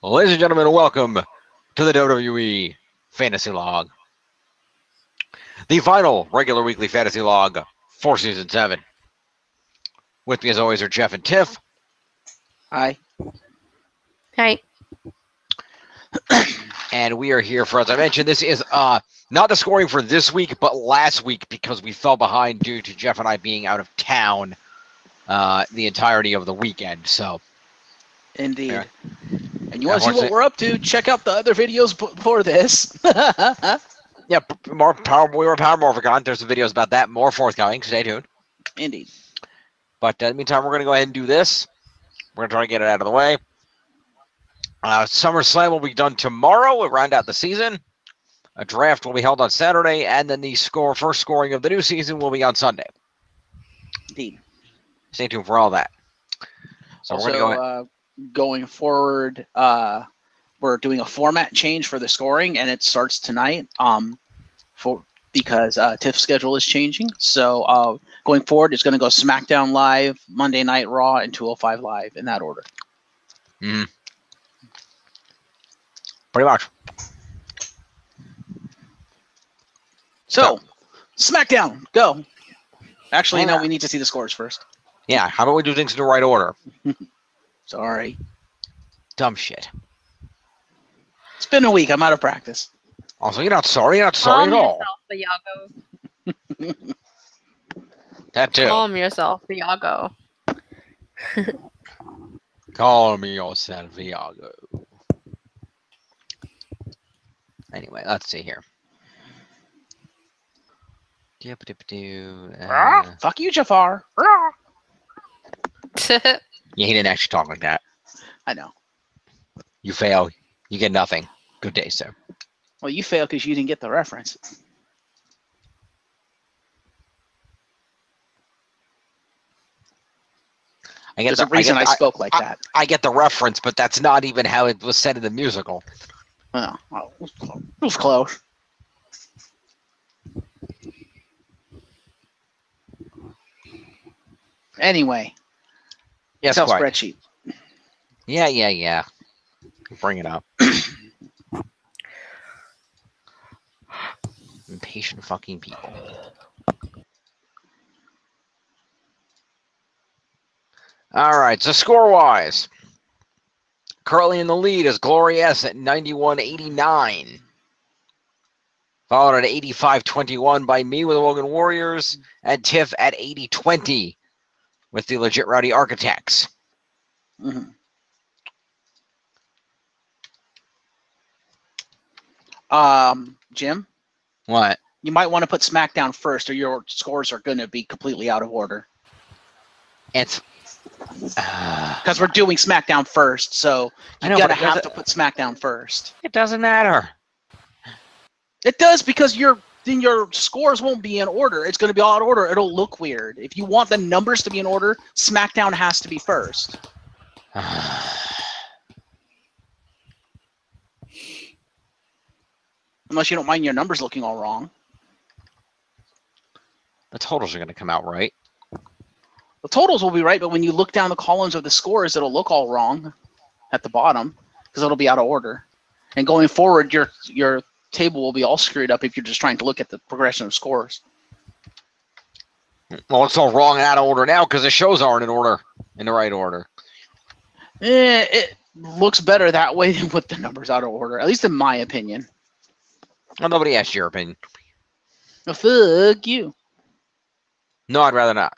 Ladies and gentlemen, welcome to the WWE Fantasy Log, the final regular weekly fantasy log for Season 7. With me, as always, are Jeff and Tiff. Hi. Hi. And we are here for, as I mentioned, this is not the scoring for this week, but last week, because we fell behind due to Jeff and I being out of town the entirety of the weekend. So, Indeed. yeah. And you want to see what we're up to? Check out the other videos before this. Yeah, more Power. We were Power Morphicon. There's some videos about that. More forthcoming. Stay tuned. Indeed. But in the meantime, we're going to go ahead and do this. We're going to try to get it out of the way. SummerSlam will be done tomorrow. We'll round out the season. A draft will be held on Saturday, and then the first scoring of the new season will be on Sunday. Indeed. Stay tuned for all that. So also, we're going to go ahead. Going forward, we're doing a format change for the scoring, and it starts tonight. Because Tiff's schedule is changing. So going forward, it's going to go SmackDown Live, Monday Night Raw, and 205 Live in that order. Mm-hmm. Pretty much. So, SmackDown, go. Actually, no, we need to see the scores first. Yeah, how about we do things in the right order? Sorry. Dumb shit. It's been a week. I'm out of practice. Also, you're not sorry. You're not sorry at all. Yourself, Iago. That too. Calm yourself, Iago. Calm yourself, Iago. Anyway, let's see here. Fuck you, Jafar. Yeah, he didn't actually talk like that. I know. You fail. You get nothing. Good day, sir. Well, you fail because you didn't get the reference. There's a reason I spoke like that. I get the reference, but that's not even how it was said in the musical. Oh, well, it was close. Anyway. Yes, Excel quite. spreadsheet. Yeah. Bring it up. Impatient fucking people. All right, so score-wise, currently in the lead is Glory S at 91.89. Followed at 85.21 by me with the Wogan Warriors, and Tiff at 80.20 with the Legit Rowdy Architects. Mm-hmm. Jim? What? You might want to put SmackDown first, or your scores are going to be completely out of order. It's because we're doing SmackDown first, so you gotta have to put SmackDown first. It doesn't matter. It does, because then your scores won't be in order. It's going to be all out of order. It'll look weird. If you want the numbers to be in order, SmackDown has to be first. Unless you don't mind your numbers looking all wrong. The totals are going to come out right. The totals will be right, but when you look down the columns of the scores, it'll look all wrong at the bottom because it'll be out of order. And going forward, your table will be all screwed up if you're just trying to look at the progression of scores. Well, it's all wrong and out of order now because the shows aren't in order, in the right order. It looks better that way than with the numbers out of order, at least in my opinion. Well, nobody asked your opinion. Well, fuck you. No, I'd rather not.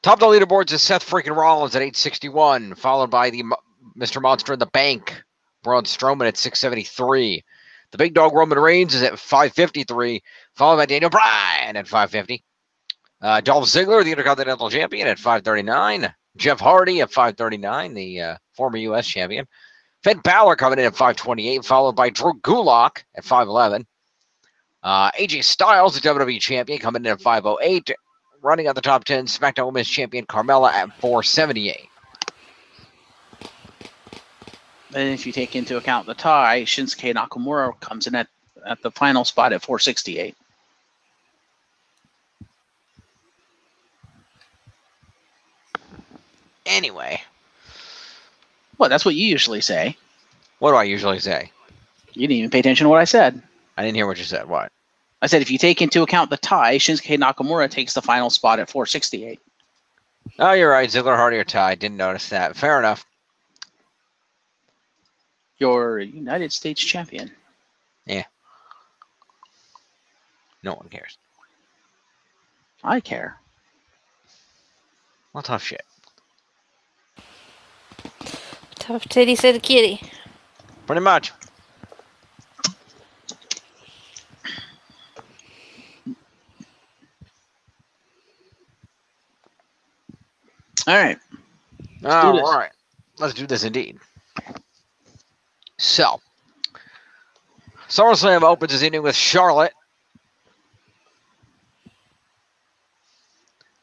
Top of the leaderboards is Seth freaking Rollins at 861, followed by the Mr. Monster in the Bank, Braun Strowman at 673. The big dog Roman Reigns is at 553, followed by Daniel Bryan at 550. Dolph Ziggler, the Intercontinental Champion, at 539. Jeff Hardy at 539, the former U.S. Champion. Finn Balor coming in at 528, followed by Drew Gulak at 511. AJ Styles, the WWE Champion, coming in at 508. Running out the top 10, SmackDown Women's Champion Carmella at 478. And if you take into account the tie, Shinsuke Nakamura comes in at the final spot at 468. Anyway, Well, that's what you usually say. what do I usually say? You didn't even pay attention to what I said. I didn't hear what you said. What? I said if you take into account the tie, Shinsuke Nakamura takes the final spot at 468. Oh, you're right. Ziggler, Hardy, or Ty. Didn't notice that. Fair enough. Your United States champion. No one cares. I care. Well, tough shit. Tough titty said a kitty. Pretty much. All right. All do this. right. Let's do this indeed. So, SummerSlam opens his evening with Charlotte.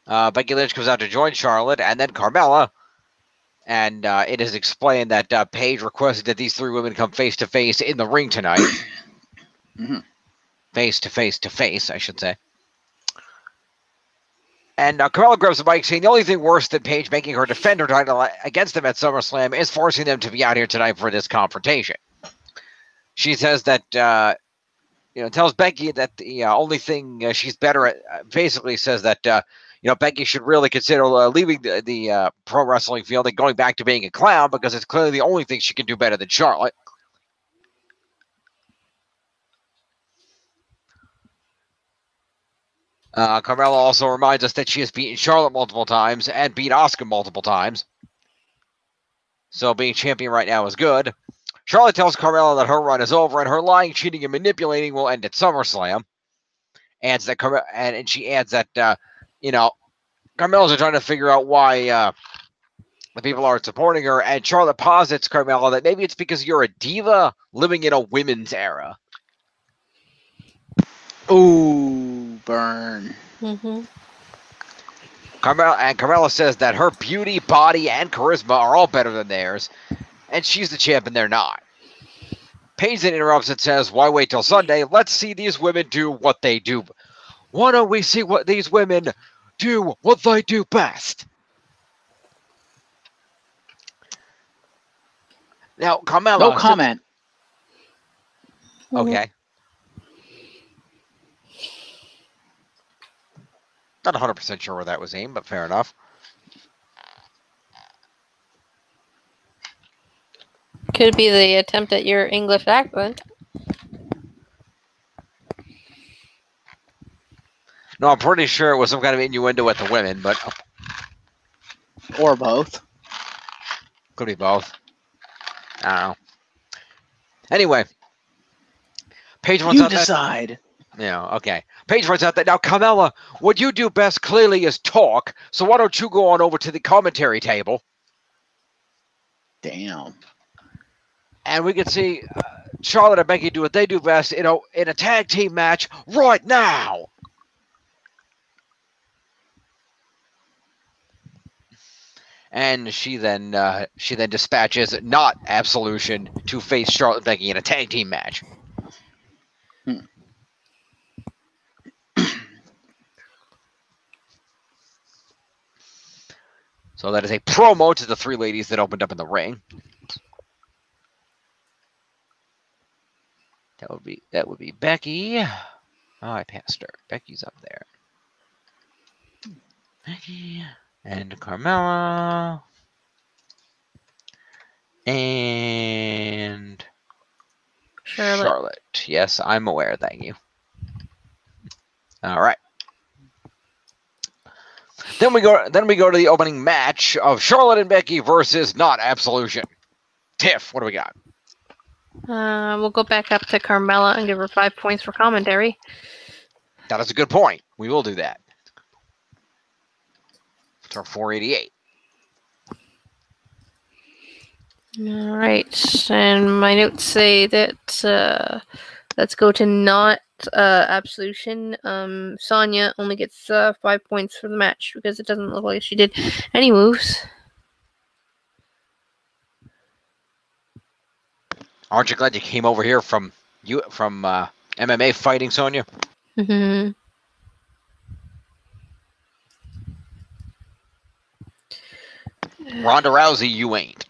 Becky Lynch comes out to join Charlotte, and then Carmella. And it is explained that Paige requested that these three women come face to face in the ring tonight. Face to face, I should say. And Carmella grabs the mic saying the only thing worse than Paige making her defend her title against them at SummerSlam is forcing them to be out here tonight for this confrontation. She says that, tells Becky that the only thing she's better at, basically says that, Becky should really consider leaving the pro wrestling field and going back to being a clown because it's clearly the only thing she can do better than Charlotte. Carmella also reminds us that she has beaten Charlotte multiple times and beat Asuka multiple times. So being champion right now is good. Charlotte tells Carmella that her run is over and her lying, cheating, and manipulating will end at SummerSlam. And she adds that, Carmella's are trying to figure out why the people aren't supporting her. And Charlotte posits Carmella that maybe it's because you're a diva living in a women's era. Ooh, burn. Carmella says that her beauty, body, and charisma are all better than theirs, and she's the champ and they're not. Paige then interrupts and says, why wait till Sunday? Let's see these women do what they do. Why don't we see what these women do what they do best? Now, Carmella... No comment. Okay. Not 100% sure where that was aimed, but fair enough. Could be the attempt at your English accent. No, I'm pretty sure it was some kind of innuendo at the women, but... Or both. Could be both. I don't know. Anyway. Paige wants You out decide. Okay. Paige points out that now, Carmella, what you do best clearly is talk, so why don't you go on over to the commentary table? Damn. And we can see Charlotte and Becky do what they do best, in a tag team match right now. And she then dispatches not Absolution to face Charlotte and Becky in a tag team match. So that is a promo to the three ladies that opened up in the ring. That would be Becky. Oh, I passed her. Becky's up there. Becky and Carmella. And Charlotte. Yes, I'm aware. Thank you. All right. Then we go to the opening match of Charlotte and Becky versus Not Absolution. Tiff, what do we got? We'll go back up to Carmella and give her 5 points for commentary. That is a good point. We will do that. It's our 488. All right, and my notes say that let's go to Not Absolution. Sonya only gets 5 points for the match because it doesn't look like she did any moves. Aren't you glad you came over here from MMA fighting, Sonya? Mm-hmm. Ronda Rousey, you ain't.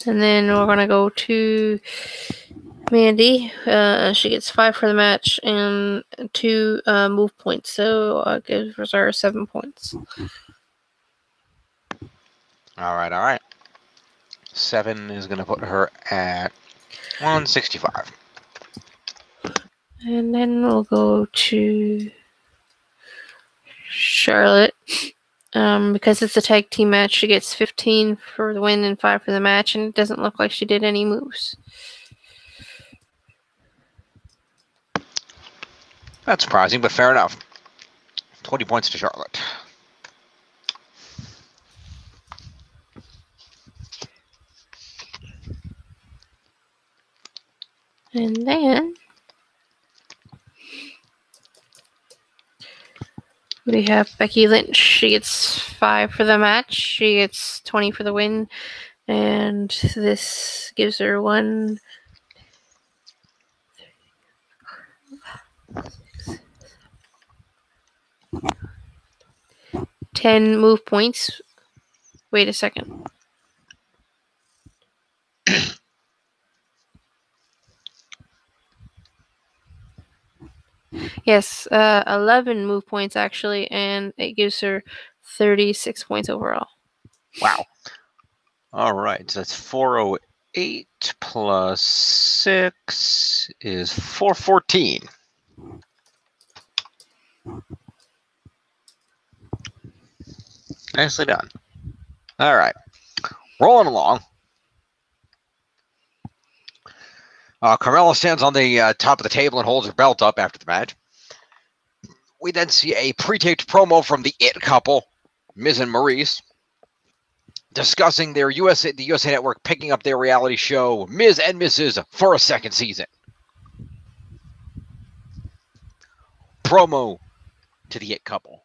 And then we're gonna go to Mandy. She gets 5 for the match and 2 move points, so gives her 7 points. All right. 7 is gonna put her at 165. And then we'll go to Charlotte. Because it's a tag team match, she gets 15 for the win and 5 for the match, and it doesn't look like she did any moves. That's surprising, but fair enough. 20 points to Charlotte. And then we have Becky Lynch. She gets 5 for the match. She gets 20 for the win. And this gives her 10 move points. Wait a second. Yes, 11 move points actually, and it gives her 36 points overall. Wow. All right, so that's 408 plus 6 is 414. Nicely done. All right, rolling along. Carmella stands on the top of the table and holds her belt up after the match. We then see a pre-taped promo from the It couple, Miz and Maurice, discussing the USA Network picking up their reality show, Miz and Mrs. for a second season. Promo to the It couple.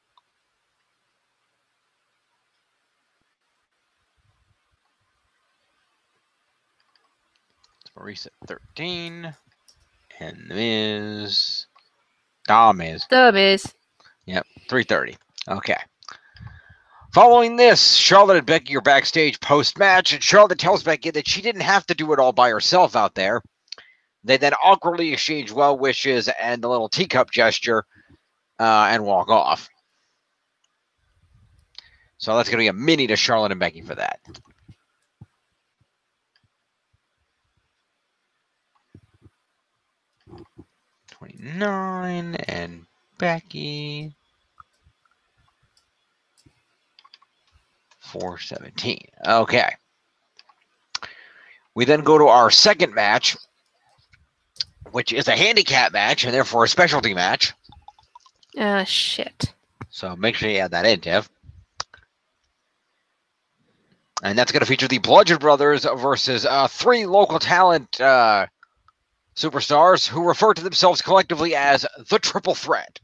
Maurice at 13. And The Miz. The Miz. Yep, 3:30. Okay. Following this, Charlotte and Becky are backstage post-match, and Charlotte tells Becky that she didn't have to do it all by herself out there. They then awkwardly exchange well wishes and a little teacup gesture and walk off. So that's going to be a mini to Charlotte and Becky for that. $29 and Becky 417. Okay. We then go to our second match, which is a handicap match and therefore a specialty match. Shit. So make sure you add that in, Tiff. And that's going to feature the Bludgeon Brothers versus 3 local talent superstars who refer to themselves collectively as the Triple Threat.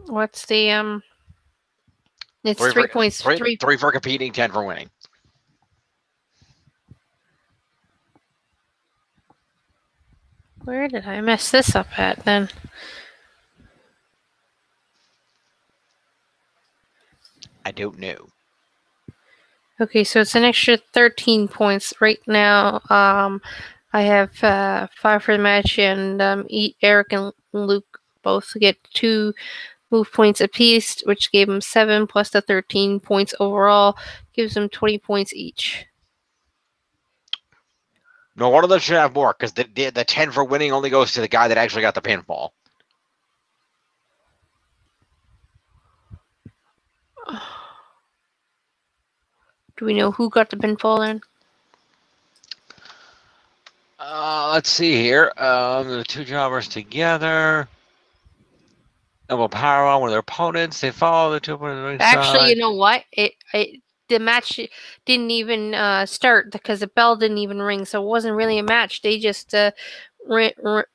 What's the It's 3 points. 3 for competing, 10 for winning. Where did I mess this up at then? I don't know. Okay, so it's an extra 13 points right now. I have 5 for the match, and Eric and Luke both get 2 move points apiece, which gave them 7 plus the 13 points overall, gives them 20 points each. No, one of them should have more because the 10 for winning only goes to the guy that actually got the pinfall. Do we know who got the pinfall then? Let's see here. The 2 jobbers together. Double power on one of their opponents. They follow the 2 opponents. The Actually, you know what? The match didn't even start because the bell didn't even ring, so it wasn't really a match. They just ramroded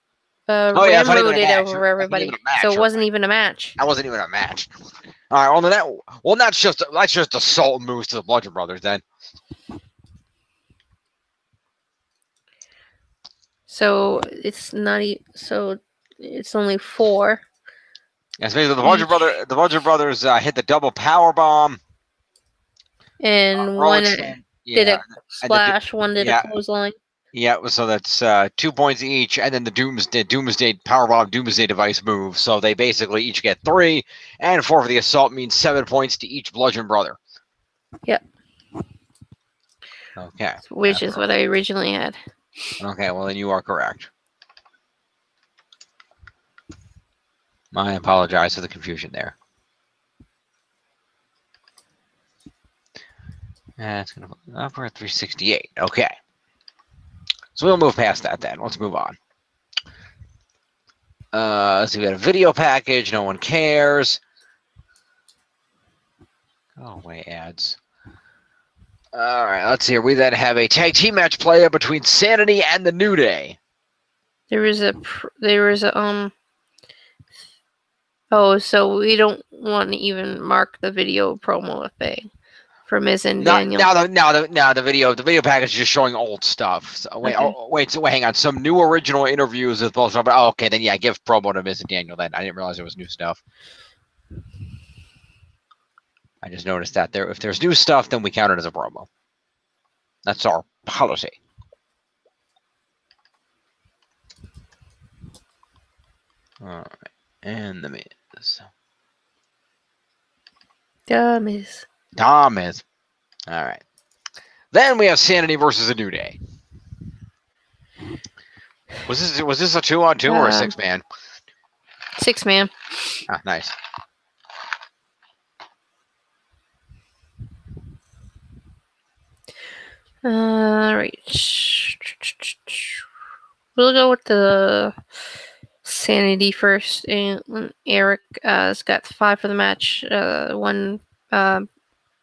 it over everybody, so it wasn't even a match. That wasn't even a match. All right, that's just assault moves to the Bludgeon Brothers then. So it's not. So it's only 4. Yes, basically the Bludgeon Brothers hit the double power bomb. And Rolling one Stone, did yeah, a splash. One did yeah, a clothesline. yeah. So that's 2 points each, and then the Doomsday Powerbomb Doomsday device move. So they basically each get 3, and 4 for the assault means 7 points to each Bludgeon Brother. Yep. Okay. Which is what I originally had. Okay, well then you are correct. I apologize for the confusion there. That's gonna put up. We're at 368. Okay. So we'll move past that then. Let's move on. Let's see, we got a video package. No one cares. Go away, ads. All right, let's see. We then have a tag team match play between Sanity and the New Day. There was a Oh, so we don't want to even mark the video promo thing for Miz and Daniel. Now the video package is just showing old stuff. So wait, Okay. hang on. Some new original interviews with both. Oh, okay, then yeah, give promo to Miz and Daniel. Then I didn't realize there was new stuff. I just noticed that if there's new stuff, then we count it as a promo. That's our policy. All right, and the Miz. Miz. Miz. All right. Then we have Sanity versus a New Day. Was this a 2-on-2 or a 6-man? 6-man. Ah, nice. All right. We'll go with the Sanity first. And Eric has got 5 for the match. 1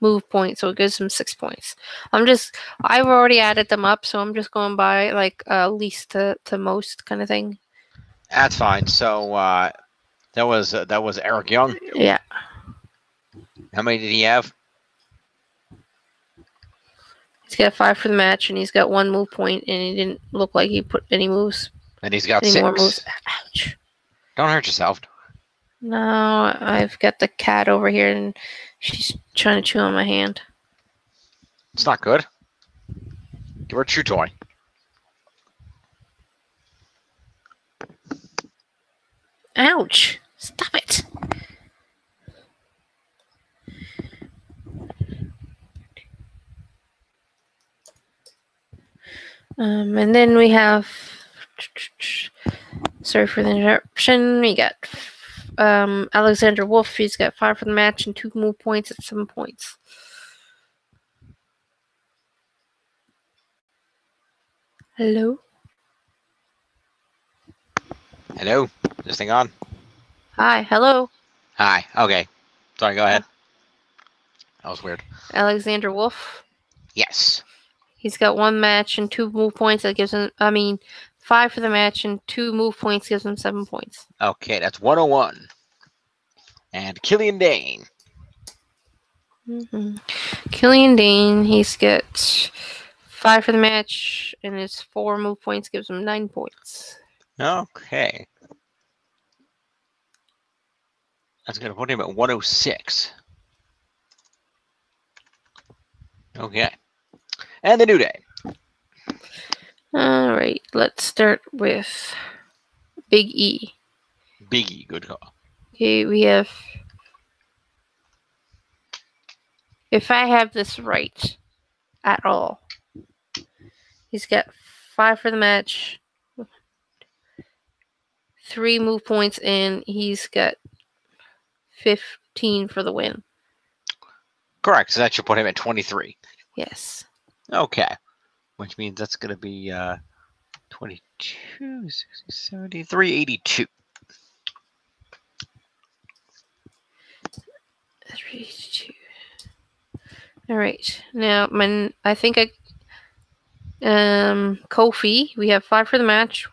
move point, so it gives him 6 points. I've already added them up, so I'm just going by like least to most kind of thing. That's fine. So that was Eric Young. Yeah. How many did he have? He's got 5 for the match, and he's got 1 move point, and he didn't look like he put any moves. And he's got any 6. More moves. Ouch. Don't hurt yourself. No, I've got the cat over here, and she's trying to chew on my hand. It's not good. Give her a chew toy. Ouch! Stop it! And then we have. Sorry for the interruption. We got Alexander Wolf. He's got 5 for the match and 2 move points at 7 points. Hello? Hello? Is this thing on? Hi. Hello? Hi. Okay. Sorry, go ahead. That was weird. Alexander Wolf. Yes. He's got 1 match and 2 move points. That gives him, 5 for the match and 2 move points gives him 7 points. Okay, that's 101. And Killian Dane. Killian Dane, he's got 5 for the match, and his 4 move points gives him 9 points. Okay. That's going to put him at 106. Okay. And the New Day. All right, let's start with Big E. Big E, good call. Okay, we have. If I have this right at all, he's got 5 for the match, 3 move points, and he's got 15 for the win. Correct. So that should put him at 23. Yes. Okay. Which means that's going to be 22, 60, 73, 82. 382. All right. Now, I think Kofi, we have 5 for the match,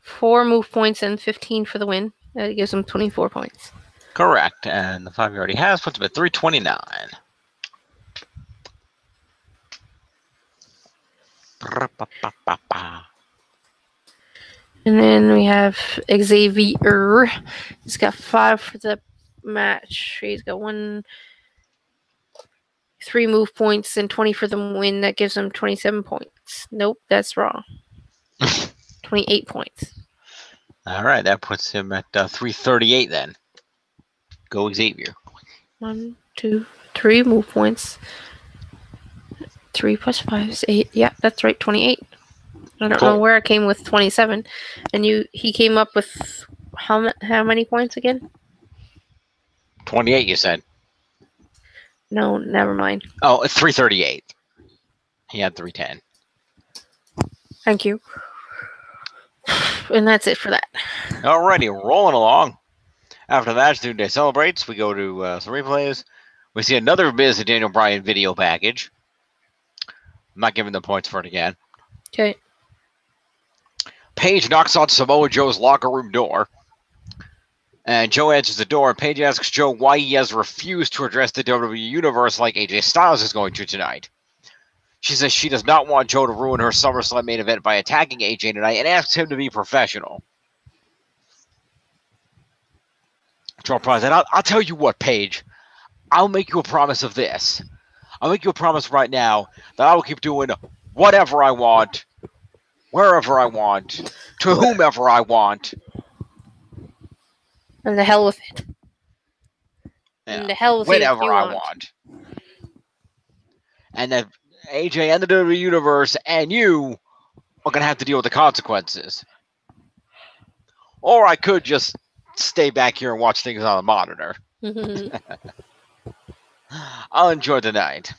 4 move points, and 15 for the win. That gives him 24 points. Correct. And the 5 he already has puts him at 329. And then we have Xavier. He's got 5 for the match. He's got 3 move points and 20 for the win. That gives him 27 points. Nope, that's wrong. 28 points. All right, that puts him at 338 then. Go Xavier. 1, 2, 3 move points. 3 plus 5 is 8. Yeah, that's right, 28. I don't know where I came with 27. And he came up with how many points again? 28, you said. No, never mind. Oh, it's 338. He had 310. Thank you. And that's it for that. Alrighty, rolling along. After the match, New Day celebrates. We go to some replays. We see another Miz and Daniel Bryan video package. I'm not giving them points for it again. Okay. Paige knocks on Samoa Joe's locker room door. And Joe answers the door, and Paige asks Joe why he has refused to address the WWE Universe like AJ Styles is going to tonight. She says she does not want Joe to ruin her SummerSlam main event by attacking AJ tonight and asks him to be professional. Joe replies, and I'll tell you what, Paige. I'll make you a promise of this. I'll make you a promise right now that I will keep doing whatever I want, wherever I want, to whomever I want. And the hell with it. Yeah. And the hell with whenever it I want. And that AJ and the WWE Universe and you are going to have to deal with the consequences. Or I could just stay back here and watch things on the monitor. I'll enjoy the night.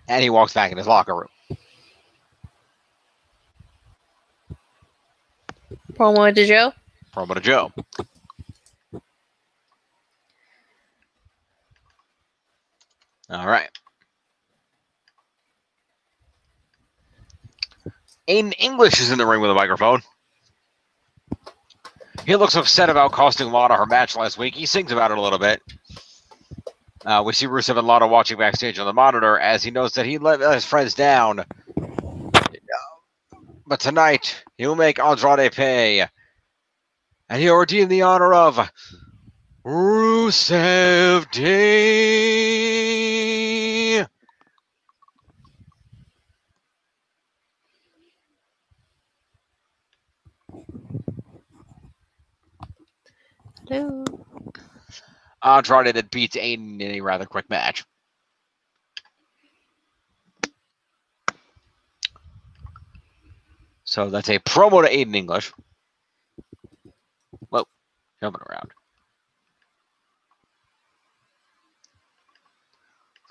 And he walks back in his locker room. Promo to Joe. Promo to Joe. All right. Aiden English is in the ring with a microphone. He looks upset about costing Lana her match last week. He sings about it a little bit. We see Rusev and Lana watching backstage on the monitor as he knows that he let his friends down. But tonight, he'll make Andrade pay. And he'll redeem the honor of Rusev Day. Hello. Andrade that beats Aiden in a rather quick match. So that's a promo to Aiden English. Whoa, jumping around.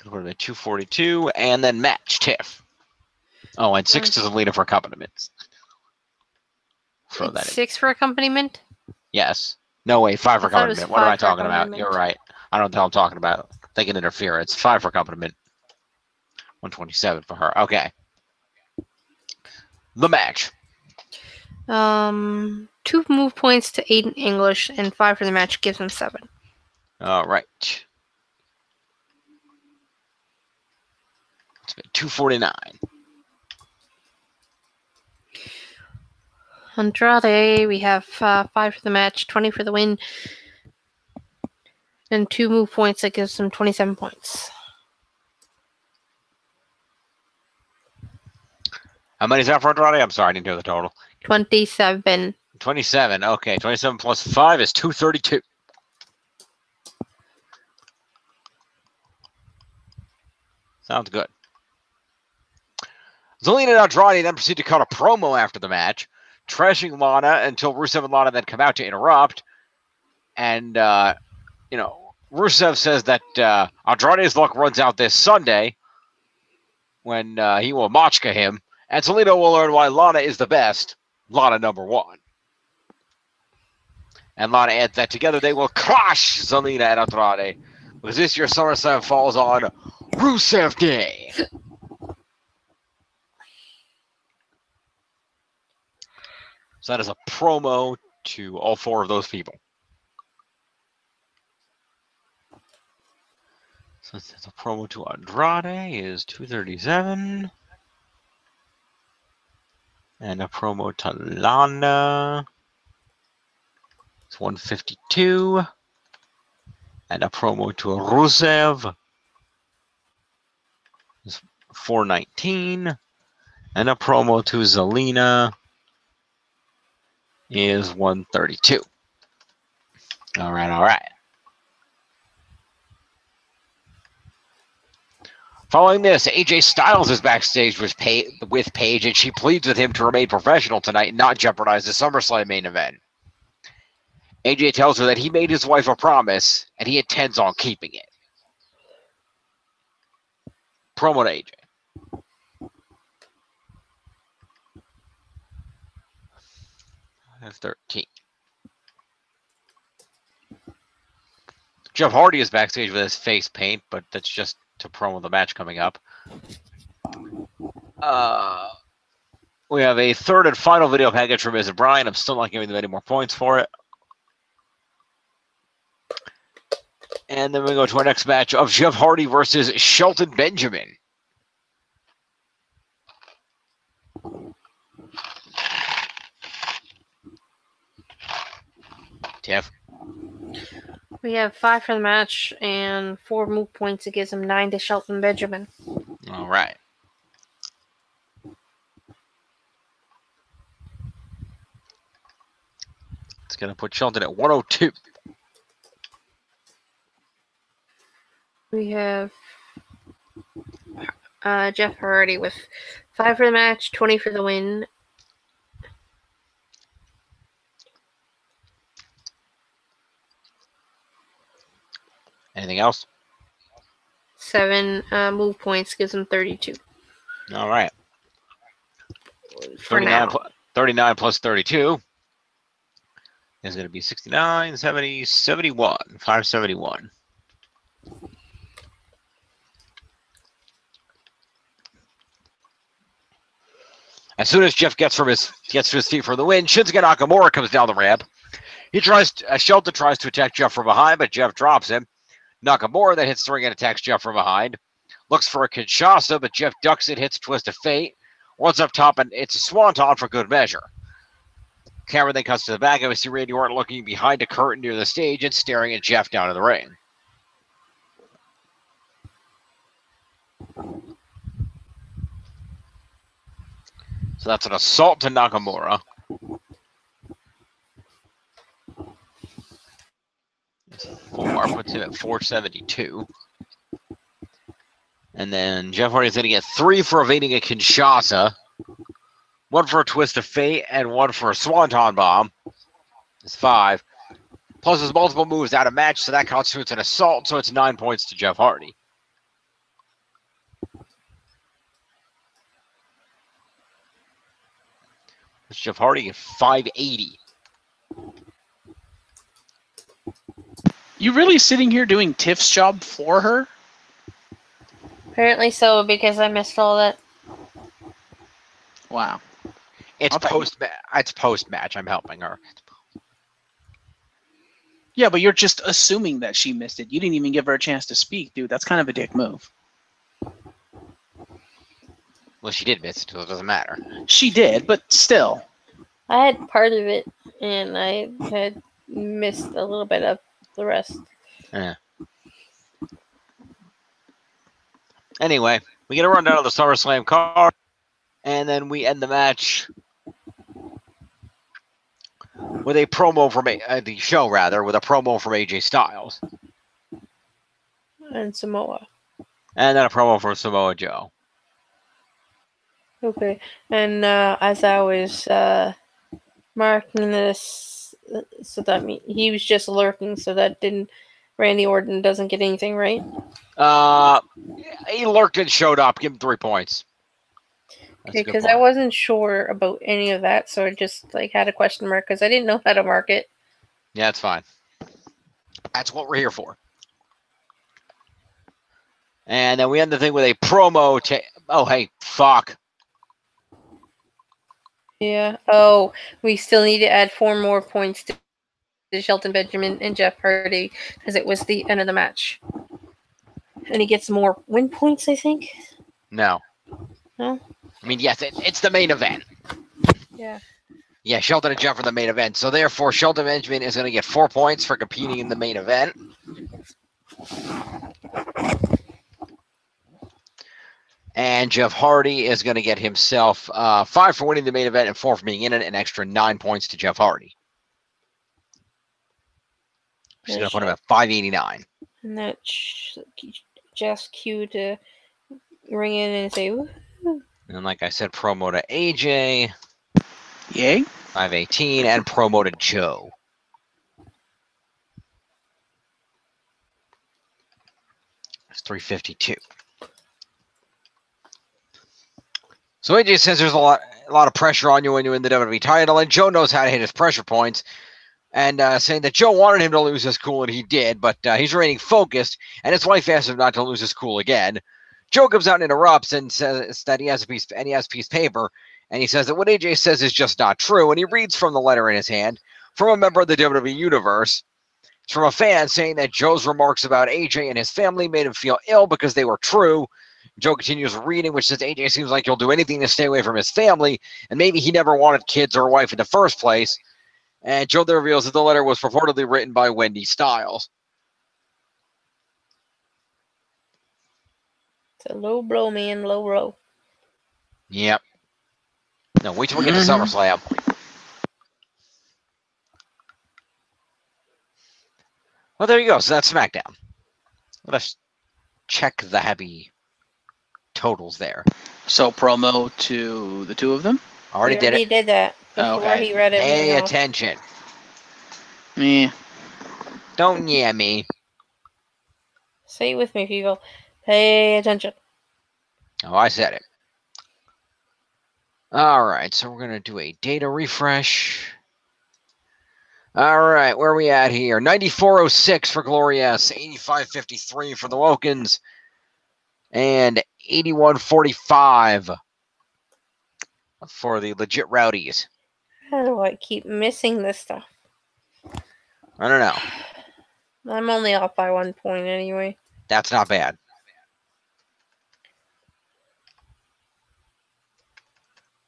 Go to the 242 and then match Tiff. Oh, and 6 to the leader for accompaniments. Throw that in. 6 for accompaniment? Yes. No, wait, 5 for accompaniment. What am I talking about? You're right. I don't know what I'm talking about. Thinking interference. 5 for accompaniment. 127 for her. Okay. The match. 2 move points to Aiden English and 5 for the match gives him 7. All right. It's been 249. Andrade, we have 5 for the match, 20 for the win, and 2 move points that gives him 27 points. How many is that for Andrade? I'm sorry, I didn't hear the total. 27. 27. Okay, 27 plus 5 is 232. Sounds good. Zelina and Andrade then proceed to cut a promo after the match, trashing Lana until Rusev and Lana then come out to interrupt. And, Rusev says that Andrade's luck runs out this Sunday when he will Machka him. And Zelina will learn why Lana is the best. Lana number 1. And Lana adds that together they will crush Zelina and Andrade. Because this year's SummerSlam falls on Rusev Day. So that is a promo to all 4 of those people. So it's a promo to Andrade is 237. And a promo to Lana. It's 152. And a promo to Rusev. It's 419. And a promo to Zelina is 132. All right, all right. Following this, AJ Styles is backstage with Paige, and she pleads with him to remain professional tonight and not jeopardize the SummerSlam main event. AJ tells her that he made his wife a promise, and he intends on keeping it. Promo to AJ. That's 13. Jeff Hardy is backstage with his face paint, but that's just to promo the match coming up. We have a third and final video package from Miz and Brian. I'm still not giving them any more points for it. And then we go to our next match of Jeff Hardy versus Shelton Benjamin. Tiff. We have 5 for the match and 4 move points. It gives him 9 to Shelton Benjamin. All right. It's going to put Shelton at 102. We have Jeff Hardy with 5 for the match, 20 for the win. Anything else? 7 move points gives him 32. All right. For now. 39 plus 32 is going to be 69, 70, 71, 571. As soon as Jeff gets to his feet for the win, Shinsuke Nakamura comes down the ramp. Shelton tries to attack Jeff from behind, but Jeff drops him. Nakamura then hits the ring and attacks Jeff from behind. Looks for a Kinshasa, but Jeff ducks it, hits a twist of fate. Runs up top, and it's a swanton for good measure. Camera then cuts to the back, and we see Randy Orton looking behind a curtain near the stage and staring at Jeff down in the ring. So that's an assault to Nakamura. Four puts him at 472. And then Jeff Hardy is going to get 3 for evading a Kinshasa, 1 for a twist of fate, and 1 for a swanton bomb. It's 5. Plus there's multiple moves out of match, so that constitutes an assault, so it's 9 points to Jeff Hardy. It's Jeff Hardy at 580. You really sitting here doing Tiff's job for her? Apparently so, because I missed all that. Wow. It's post-match. I'm helping her. Yeah, but you're just assuming that she missed it. You didn't even give her a chance to speak, dude. That's kind of a dick move. Well, she did miss it, so it doesn't matter. She did, but still. I had part of it, and I had missed a little bit of the rest. Yeah. Anyway, we get a rundown of the SummerSlam card, and then we end the match with a promo from the show, with a promo from AJ Styles. And Samoa. And then a promo for Samoa Joe. Okay. And as I was marking this, so that he was just lurking, so that Randy Orton doesn't get anything, right? He lurked and showed up. Give him 3 points. Okay, because I wasn't sure about any of that, so I just had a question mark because I didn't know how to mark it. Yeah, it's fine. That's what we're here for. And then we end the thing with a promo to... Oh, hey, fuck. Yeah. Oh, we still need to add 4 more points to Shelton Benjamin and Jeff Hardy because it was the end of the match. And he gets more win points, I think. No. No? I mean, yes, it's the main event. Yeah. Yeah, Shelton and Jeff for the main event. So therefore, Shelton Benjamin is going to get 4 points for competing in the main event. And Jeff Hardy is going to get himself 5 for winning the main event and 4 for being in it, an extra 9 points to Jeff Hardy. She's going to put him at 589. And that's just cue to ring in and say, woo. And like I said, promo to AJ, Yay. 518, and promo to Joe. It's 352. So AJ says there's a lot of pressure on you when you win the WWE title, and Joe knows how to hit his pressure points. And saying that Joe wanted him to lose his cool, and he did, but he's remaining focused, and his wife asked him not to lose his cool again. Joe comes out and interrupts and says that he has a piece of paper, and he says that what AJ says is just not true, and he reads from the letter in his hand from a member of the WWE Universe. It's from a fan saying that Joe's remarks about AJ and his family made him feel ill because they were true. Joe continues reading, which says AJ seems like he'll do anything to stay away from his family, and maybe he never wanted kids or a wife in the first place. And Joe then reveals that the letter was purportedly written by Wendy Styles. It's a low blow, man, low blow. Yep. No, wait till we get to SummerSlam. Well, there you go. So that's SmackDown. Let us check the happy totals there. So promo to the two of them? Already did it. He did that before Okay. he read it. Pay attention. Me. Don't yeah me. Say it with me, people. Pay attention. Oh, I said it. All right, so we're going to do a data refresh. All right, where are we at here? 9406 for Glorious, 8553 for the Wokens, and 8145 for the Legit Rowdies. How do I keep missing this stuff? I don't know. I'm only off by 1 point anyway. That's not bad.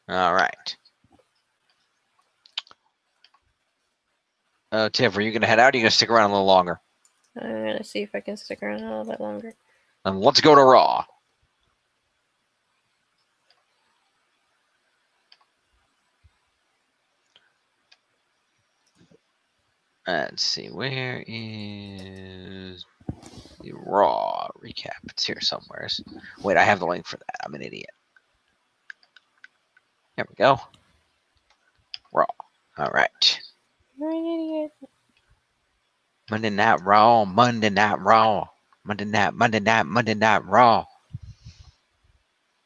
All right. Tiff, are you going to head out or are you going to stick around a little longer? I'm going to see if I can stick around a little bit longer. And let's go to Raw. Let's see, where is the Raw recap? It's here somewhere. Wait, I have the link for that. I'm an idiot. There we go. Raw. All right. You're an idiot. Monday Night Raw, Monday Night Raw, Monday Night Raw.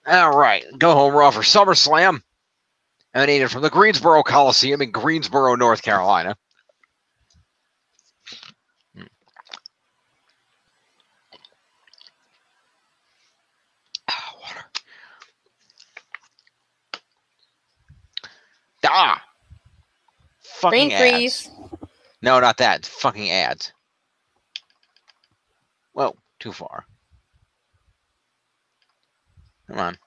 All right, go home Raw for SummerSlam. Emanated from the Greensboro Coliseum in Greensboro, North Carolina. Water. Ah! Fucking Brain ads. freeze. No, not that. It's fucking ads. Whoa, too far. Come on.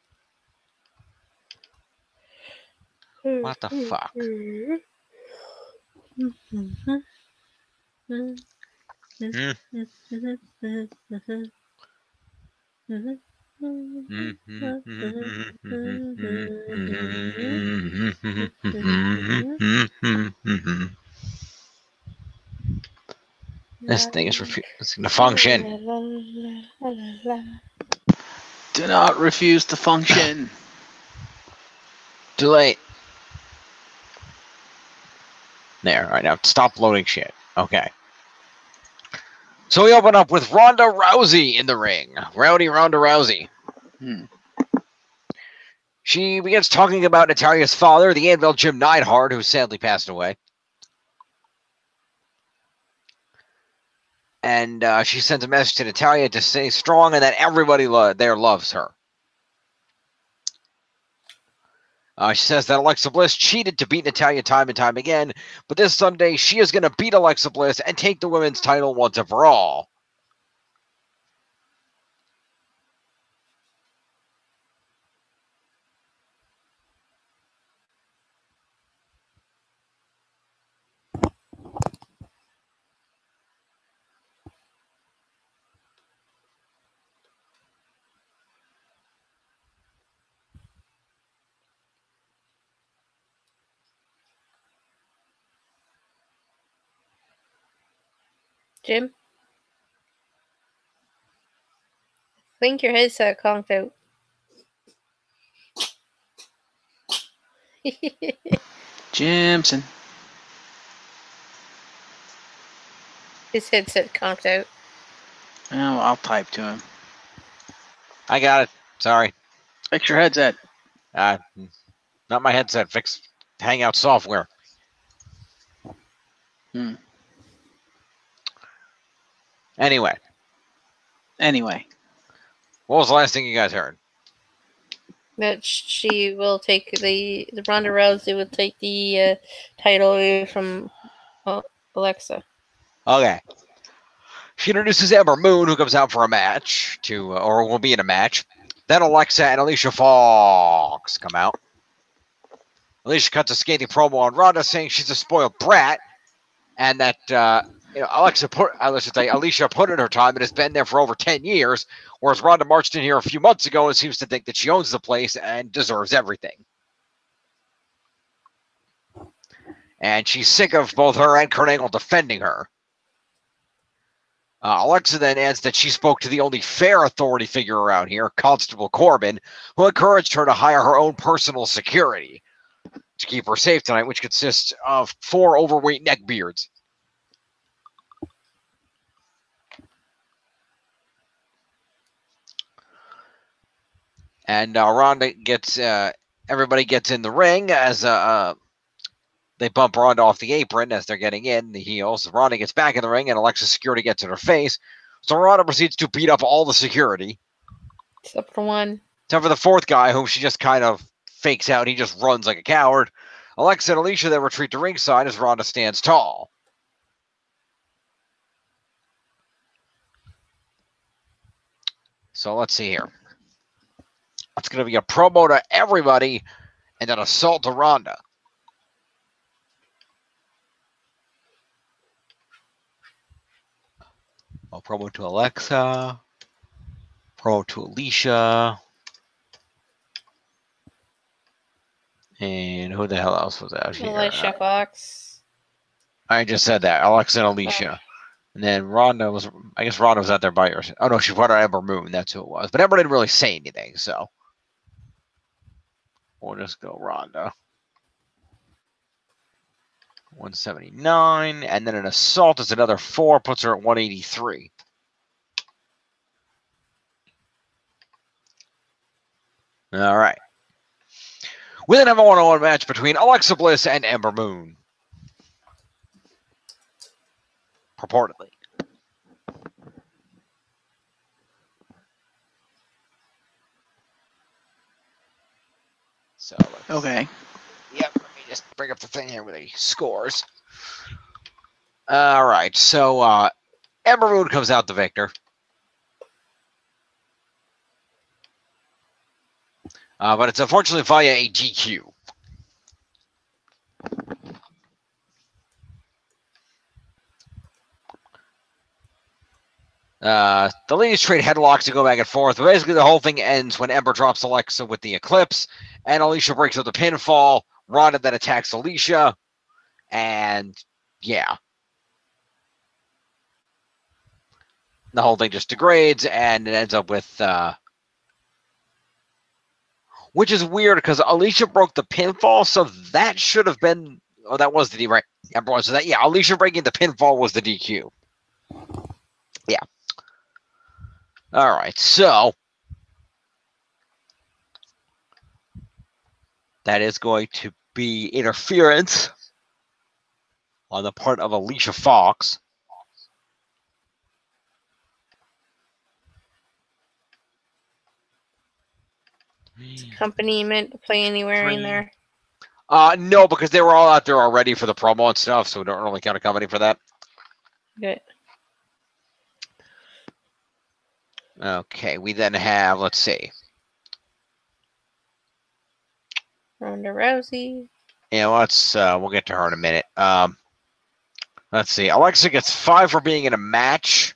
What the fuck? This thing is refusing to function. Do not refuse to function. Too late. There. All right, now stop loading shit. Okay. So we open up with Ronda Rousey in the ring. Rowdy Ronda Rousey. She begins talking about Natalia's father, the Anvil Jim Neidhart, who sadly passed away. And she sends a message to Natalya to stay strong and that everybody there loves her. She says that Alexa Bliss cheated to beat Natalya time and time again, but this Sunday she is going to beat Alexa Bliss and take the women's title once and for all. Jim? I think your headset conked out. Jimson. His headset conked out. Oh, I'll type to him. I got it. Sorry. Fix your headset. Not my headset. Fix Hangout software. Anyway. What was the last thing you guys heard? That she will take the Ronda Rousey will take the title away from Alexa. Okay. She introduces Ember Moon, who comes out for a match or will be in a match. Then Alexa and Alicia Fox come out. Alicia cuts a scathing promo on Ronda, saying she's a spoiled brat, and that Alicia put in her time and has been there for over 10 years, whereas Ronda marched in here a few months ago and seems to think that she owns the place and deserves everything. And she's sick of both her and Kurt Angle defending her. Alexa then adds that she spoke to the only fair authority figure around here, Constable Corbin, who encouraged her to hire her own personal security to keep her safe tonight, which consists of 4 overweight neckbeards. And Ronda gets everybody gets in the ring as they bump Ronda off the apron as they're getting in, the heels. Ronda gets back in the ring, and Alexa's security gets in her face. So Ronda proceeds to beat up all the security. Except for one. Except for the 4th guy, whom she just kind of fakes out. He just runs like a coward. Alexa and Alicia then retreat to ringside as Ronda stands tall. So let's see here. It's going to be a promo to everybody and an assault to Ronda. A promo to Alexa. Promo to Alicia. And who the hell else was out here? Alicia Fox. I just said that. Alexa and Alicia. And then Ronda was, I guess Ronda was out there by herself. Oh no, she brought her Ember Moon. That's who it was. But Ember didn't really say anything, so. We'll just go Ronda. 179. And then an assault is another 4, puts her at 183. All right. We then have a one-on-one match between Alexa Bliss and Ember Moon. Purportedly. So Okay. Yep, let me just bring up the thing here with the scores. All right, so Ember Moon comes out the victor. But it's unfortunately via a DQ. The ladies trade headlocks to go back and forth. But basically, the whole thing ends when Ember drops Alexa with the Eclipse, and Alicia breaks up the pinfall. Ronda then attacks Alicia, and yeah. The whole thing just degrades, and it ends up with... which is weird, because Alicia broke the pinfall, so that should have been... Oh, that was the D, right? Ember, so that, yeah, Alicia breaking the pinfall was the DQ. Yeah. All right, so... that is going to be interference on the part of Alicia Fox. Accompaniment to play anywhere in there. No, because they were all out there already for the promo and stuff, so we don't really count a company for that. Good. Okay, we then have, let's see. Ronda Rousey. Yeah, we'll get to her in a minute. Let's see. Alexa gets 5 for being in a match.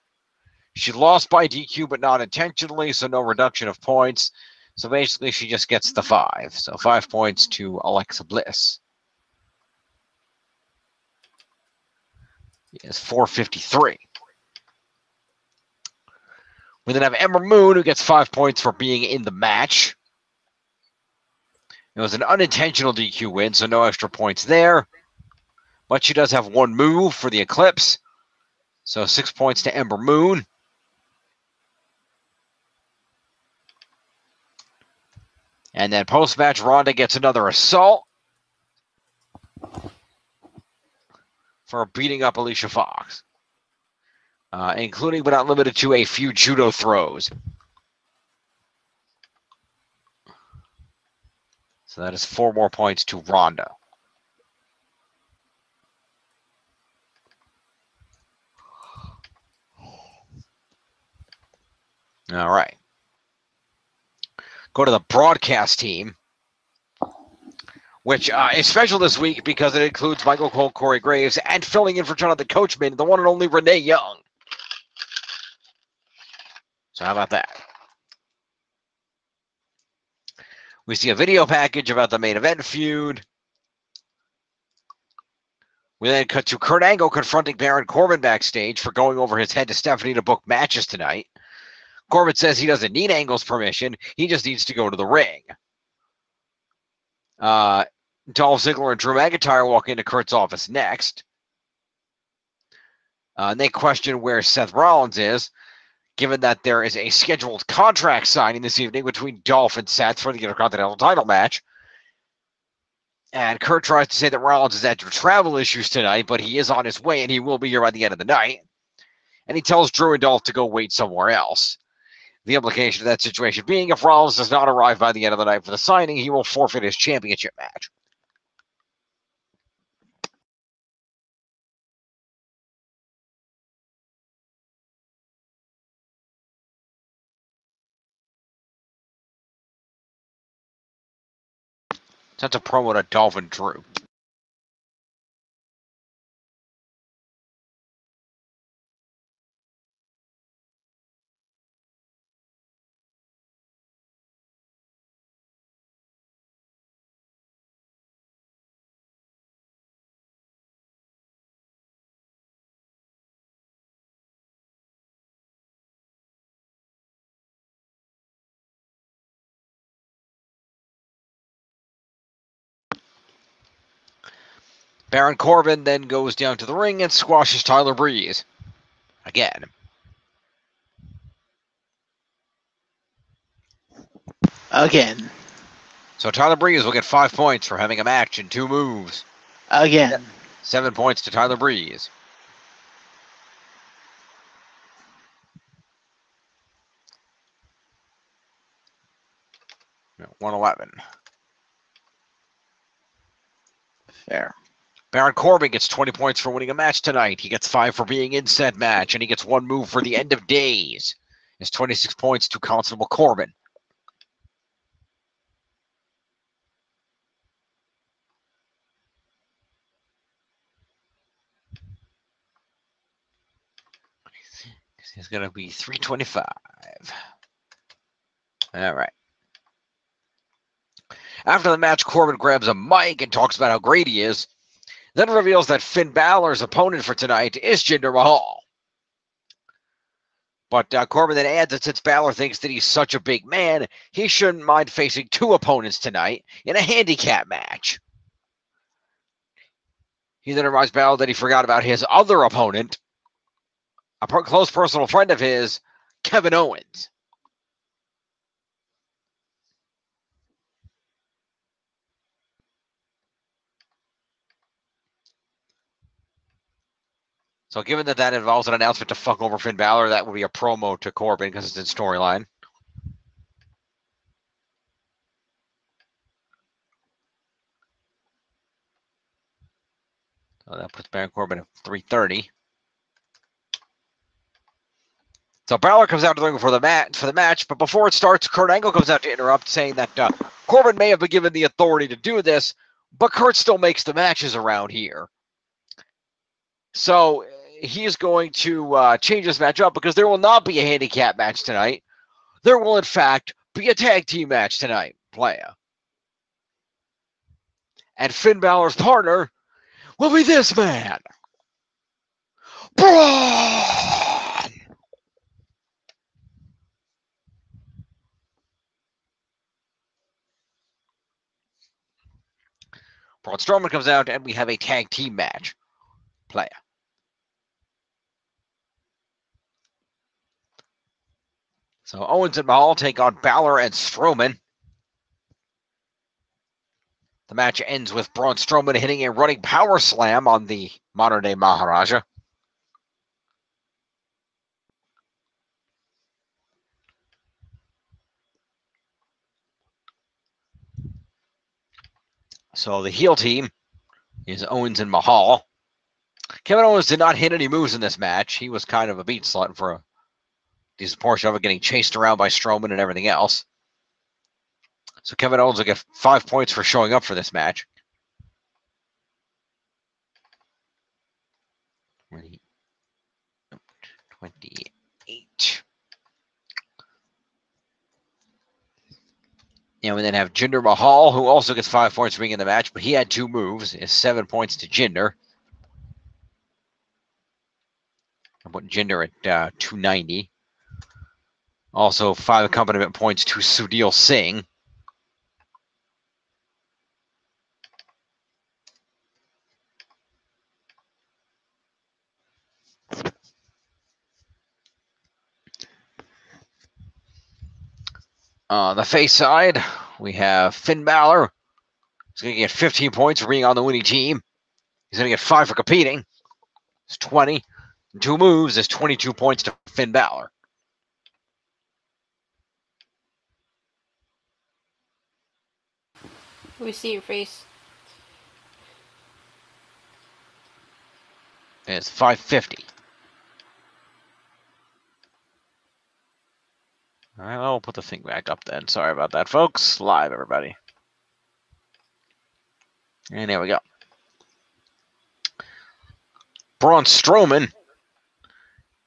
She lost by DQ, but not intentionally, so no reduction of points. So basically, she just gets the 5. So 5 points to Alexa Bliss. It's 453. We then have Ember Moon, who gets 5 points for being in the match. It was an unintentional DQ win, so no extra points there. But she does have one move for the Eclipse. So 6 points to Ember Moon. And then post-match, Ronda gets another assault for beating up Alicia Fox. Including but not limited to a few judo throws. So that is 4 more points to Ronda. All right. Go to the broadcast team, which is special this week because it includes Michael Cole, Corey Graves, and filling in for Jonathan Coachman, the one and only Renee Young. So how about that? We see a video package about the main event feud. We then cut to Kurt Angle confronting Baron Corbin backstage for going over his head to Stephanie to book matches tonight. Corbin says he doesn't need Angle's permission. He just needs to go to the ring. Dolph Ziggler and Drew McIntyre walk into Kurt's office next. And they question where Seth Rollins is, given that there is a scheduled contract signing this evening between Dolph and Seth for the Intercontinental title match. And Kurt tries to say that Rollins has had travel issues tonight, but he is on his way and he will be here by the end of the night. And he tells Drew and Dolph to go wait somewhere else. The implication of that situation being if Rollins does not arrive by the end of the night for the signing, he will forfeit his championship match. That's a promo to Dolph and Drew. Baron Corbin then goes down to the ring and squashes Tyler Breeze. Again. Again. So Tyler Breeze will get 5 points for having a match in 2 moves. Again. 7 points to Tyler Breeze. No, 111. Fair. Baron Corbin gets 20 points for winning a match tonight. He gets 5 for being in said match, and he gets 1 move for the end of days. It's 26 points to Constable Corbin. He's going to be 325. All right. After the match, Corbin grabs a mic and talks about how great he is, then reveals that Finn Balor's opponent for tonight is Jinder Mahal. But Corbin then adds that since Balor thinks that he's such a big man, he shouldn't mind facing 2 opponents tonight in a handicap match. He then reminds Balor that he forgot about his other opponent, a close personal friend of his, Kevin Owens. So given that that involves an announcement to fuck over Finn Balor, that would be a promo to Corbin because it's in storyline. So that puts Baron Corbin at 330. So Balor comes out to the ring for the match, but before it starts, Kurt Angle comes out to interrupt, saying that Corbin may have been given the authority to do this, but Kurt still makes the matches around here. So he is going to change this match up because there will not be a handicap match tonight. There will, in fact, be a tag team match tonight, playa. And Finn Balor's partner will be this man, Braun! Braun Strowman comes out, and we have a tag team match. Playa. So Owens and Mahal take on Balor and Strowman. The match ends with Braun Strowman hitting a running power slam on the modern-day Maharaja. So the heel team is Owens and Mahal. Kevin Owens did not hit any moves in this match. He was kind of a beat slut for a decent portion of it, getting chased around by Strowman and everything else. So Kevin Owens will get 5 points for showing up for this match. 28. And we then have Jinder Mahal, who also gets 5 points for being in the match, but he had 2 moves. It's 7 points to Jinder. I'm putting Jinder at 290. Also, 5 accompaniment points to Sudhir Singh. On the face side, we have Finn Balor. He's going to get 15 points for being on the winning team. He's going to get 5 for competing. It's 20. 2 moves is 22 points to Finn Balor. We see your face. It's 550. All right, well, we'll put the thing back up then. Sorry about that, folks. Live, everybody. And there we go. Braun Strowman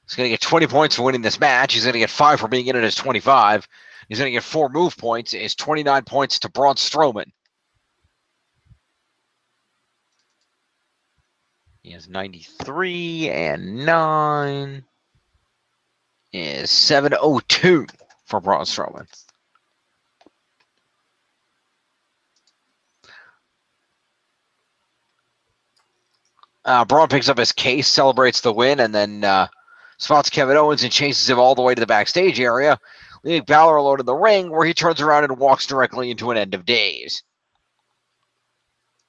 is going to get 20 points for winning this match. He's going to get 5 for being in it as 25. He's going to get 4 move points. It's 29 points to Braun Strowman. He has 93, and 9 is 702 for Braun Strowman. Braun picks up his case, celebrates the win, and then spots Kevin Owens and chases him all the way to the backstage area, leaving Balor alone in the ring, where he turns around and walks directly into an end of days.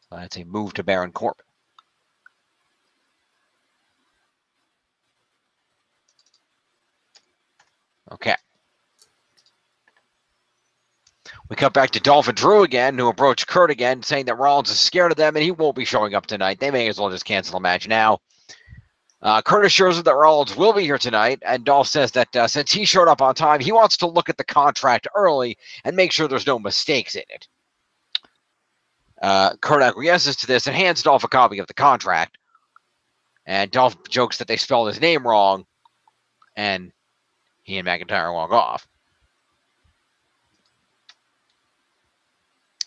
So that's a move to Baron Corbin. Okay. We cut back to Dolph and Drew again, who approach Kurt again, saying that Rollins is scared of them and he won't be showing up tonight. They may as well just cancel the match now. Kurt assures them that Rollins will be here tonight, and Dolph says that since he showed up on time, he wants to look at the contract early and make sure there's no mistakes in it. Kurt acquiesces to this and hands Dolph a copy of the contract. And Dolph jokes that they spelled his name wrong, and he and McIntyre walk off.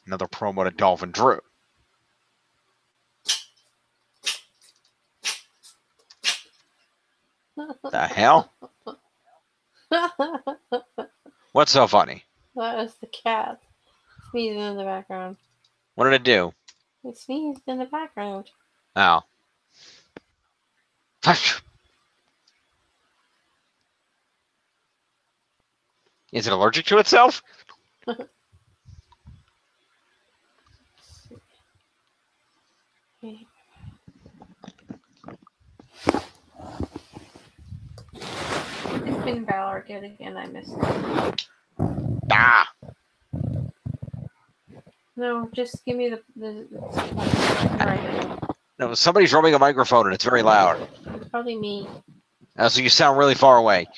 Another promo to Dolph and Drew. The hell? What's so funny? That was the cat sneezing in the background. What did it do? It sneezed in the background. Oh. Is it allergic to itself? It's been Balor good again. I missed it. Ah. No, just give me the right. No, somebody's rubbing a microphone and it's very loud. It's probably me. So you sound really far away.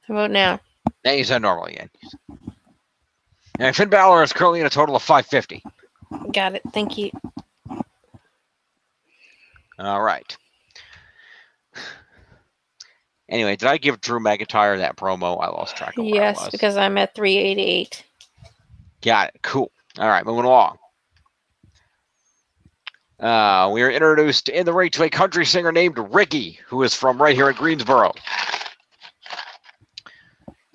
How about now? Now you sound normal again. And Finn Balor is currently in a total of 550. Got it. Thank you. All right. Anyway, did I give Drew McIntyre that promo? I lost track of what it was. Because I'm at 388. Got it. Cool. All right, moving along. We are introduced in the ring to a country singer named Ricky, who is from right here in Greensboro.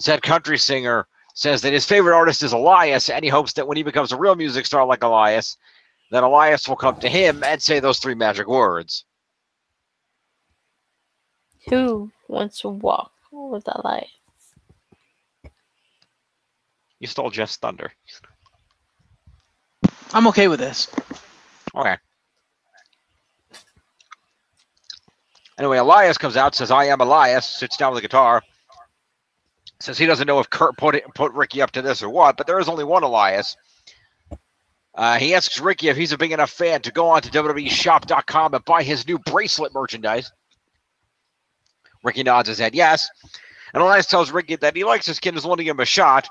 Said country singer says that his favorite artist is Elias, and he hopes that when he becomes a real music star like Elias, then Elias will come to him and say those 3 magic words. Who wants to walk with Elias? You stole Jeff's thunder. I'm okay with this. Okay. Anyway, Elias comes out, says, I am Elias, sits down with the guitar. Says he doesn't know if Kurt put Ricky up to this or what, but there is only one Elias. He asks Ricky if he's a big enough fan to go on to WWEshop.com and buy his new bracelet merchandise. Ricky nods his head yes. And Elias tells Ricky that he likes his kid and is willing to give him a shot.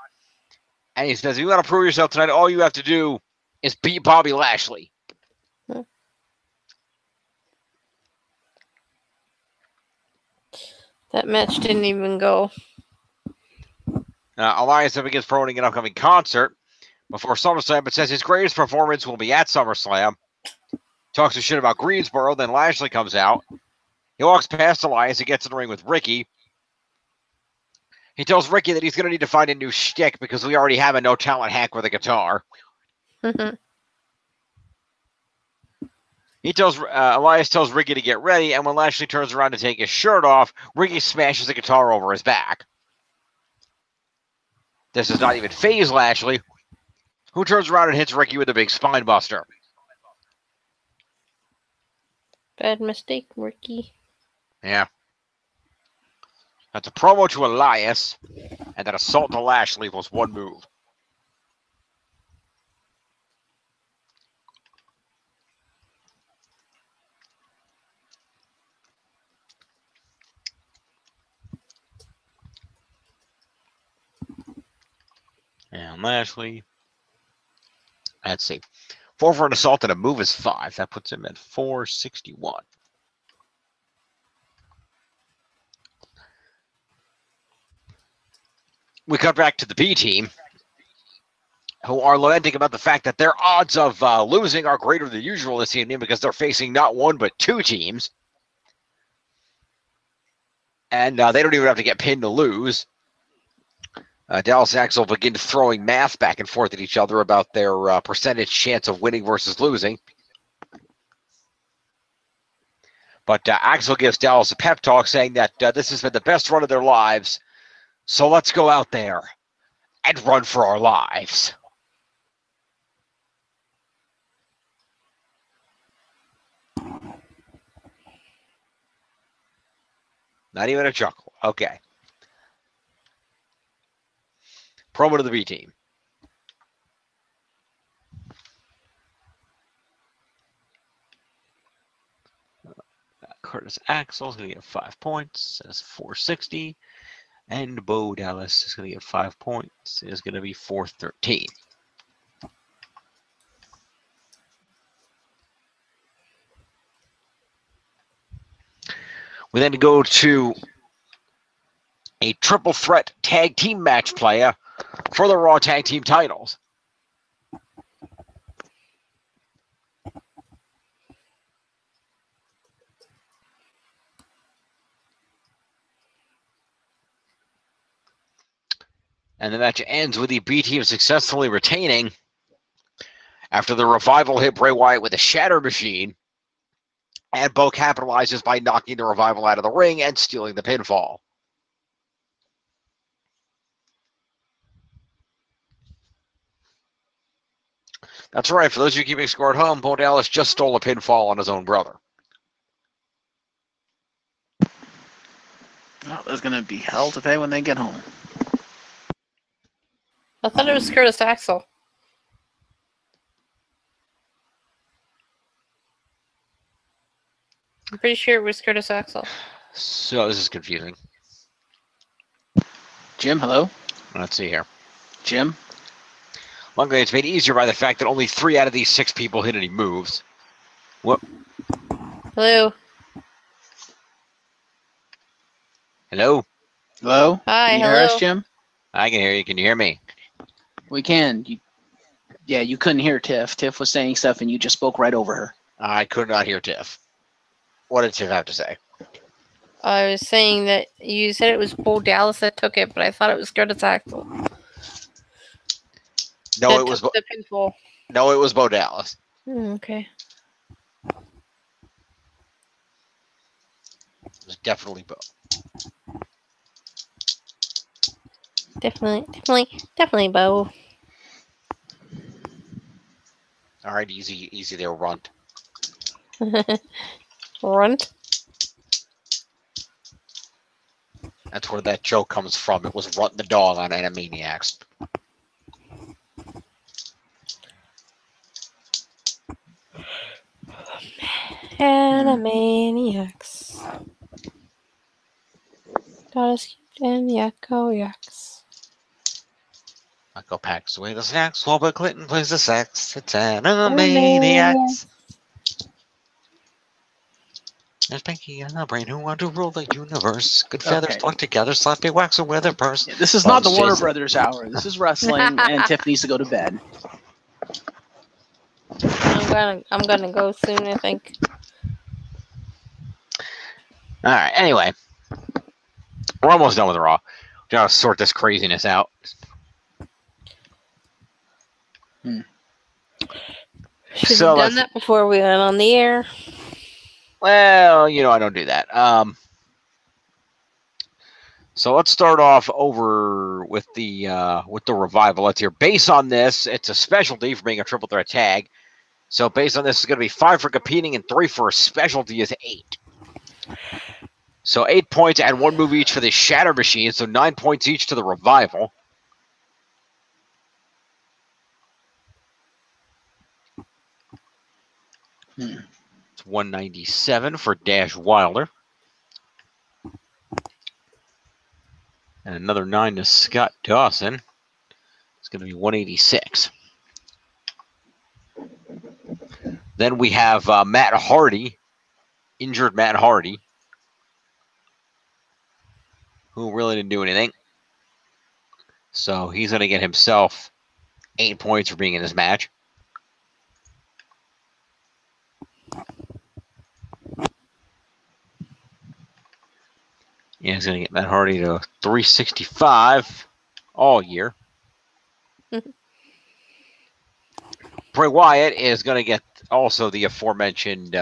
And he says, if you want to prove yourself tonight, all you have to do is beat Bobby Lashley. That match didn't even go. Elias up against promoting an upcoming concert before SummerSlam, but says his greatest performance will be at SummerSlam. Talks some shit about Greensboro, then Lashley comes out. He walks past Elias and gets in the ring with Ricky. He tells Ricky that he's going to need to find a new shtick because we already have a no-talent hack with a guitar. Elias tells Ricky to get ready, and when Lashley turns around to take his shirt off, Ricky smashes the guitar over his back. This does not even faze Lashley, who turns around and hits Ricky with a big spine buster. Bad mistake, Ricky. Yeah. That's a promo to Elias, and that assault to Lashley was one move. And Lashley, let's see. 4 for an assault and a move is 5. That puts him at 461. We cut back to the B team, who are lamenting about the fact that their odds of losing are greater than usual this evening because they're facing not 1 but 2 teams. And they don't even have to get pinned to lose. Dallas and Axel begin throwing math back and forth at each other about their percentage chance of winning versus losing. But Axel gives Dallas a pep talk saying that this has been the best run of their lives. So let's go out there and run for our lives. Not even a chuckle. Okay. Promo to the B team. Curtis Axel's going to get 5 points. That's 460. And Bo Dallas is going to get 5 points. It's going to be 413. We then go to a triple threat tag team match playa for the Raw Tag Team titles. And the match ends with the B team successfully retaining after the Revival hit Bray Wyatt with a Shatter Machine. And Bo capitalizes by knocking the Revival out of the ring and stealing the pinfall. That's right. For those of you keeping score at home, Bo Dallas just stole a pinfall on his own brother. Well, there's going to be hell to pay when they get home. I thought it was Curtis Axel. I'm pretty sure it was Curtis Axel. So this is confusing. Jim, hello? Let's see here. Jim? Luckily, it's made easier by the fact that only 3 out of these 6 people hit any moves. What? Hello. Hello? Hello? Hi, Can you hear us, Jim? I can hear you. Can you hear me? We can. You couldn't hear Tiff. Tiff was saying stuff and you just spoke right over her. I could not hear Tiff. What did Tiff have to say? I was saying that you said it was Bo Dallas that took it, but I thought it was Curtis Axel. No, that it was took the pinfall. no, it was Bo Dallas. Okay. It was definitely Bo. Definitely Bo. All right, easy there, Runt. Runt. That's where that joke comes from. It was Runt the dog on Animaniacs. Animaniacs. Gotta skip and yaks. Michael packs away the snacks while Bill Clinton plays the sax. It's Animaniacs. There's Pinky and the Brain who want to rule the universe. Good feathers plucked together, sloppy wax a weather purse. Yeah, this is not the Warner Brothers hour. This is wrestling, and Tiff needs to go to bed. I'm gonna go soon, I think. All right. Anyway, we're almost done with Raw. We gotta sort this craziness out. Should have done that before we went on the air. Well, I don't do that. So let's start off over with the revival. Let's hear. Based on this, it's a specialty for being a triple threat tag. So based on this, it's going to be 5 for competing and 3 for a specialty is 8. So 8 points and 1 move each for the Shatter Machine. So 9 points each to the revival. It's 197 for Dash Wilder. And another 9 to Scott Dawson. It's going to be 186. Then we have Matt Hardy, injured Matt Hardy, who really didn't do anything. So he's going to get himself 8 points for being in this match. Yeah, he's going to get Matt Hardy to 365 all year. Bray Wyatt is going to get also the aforementioned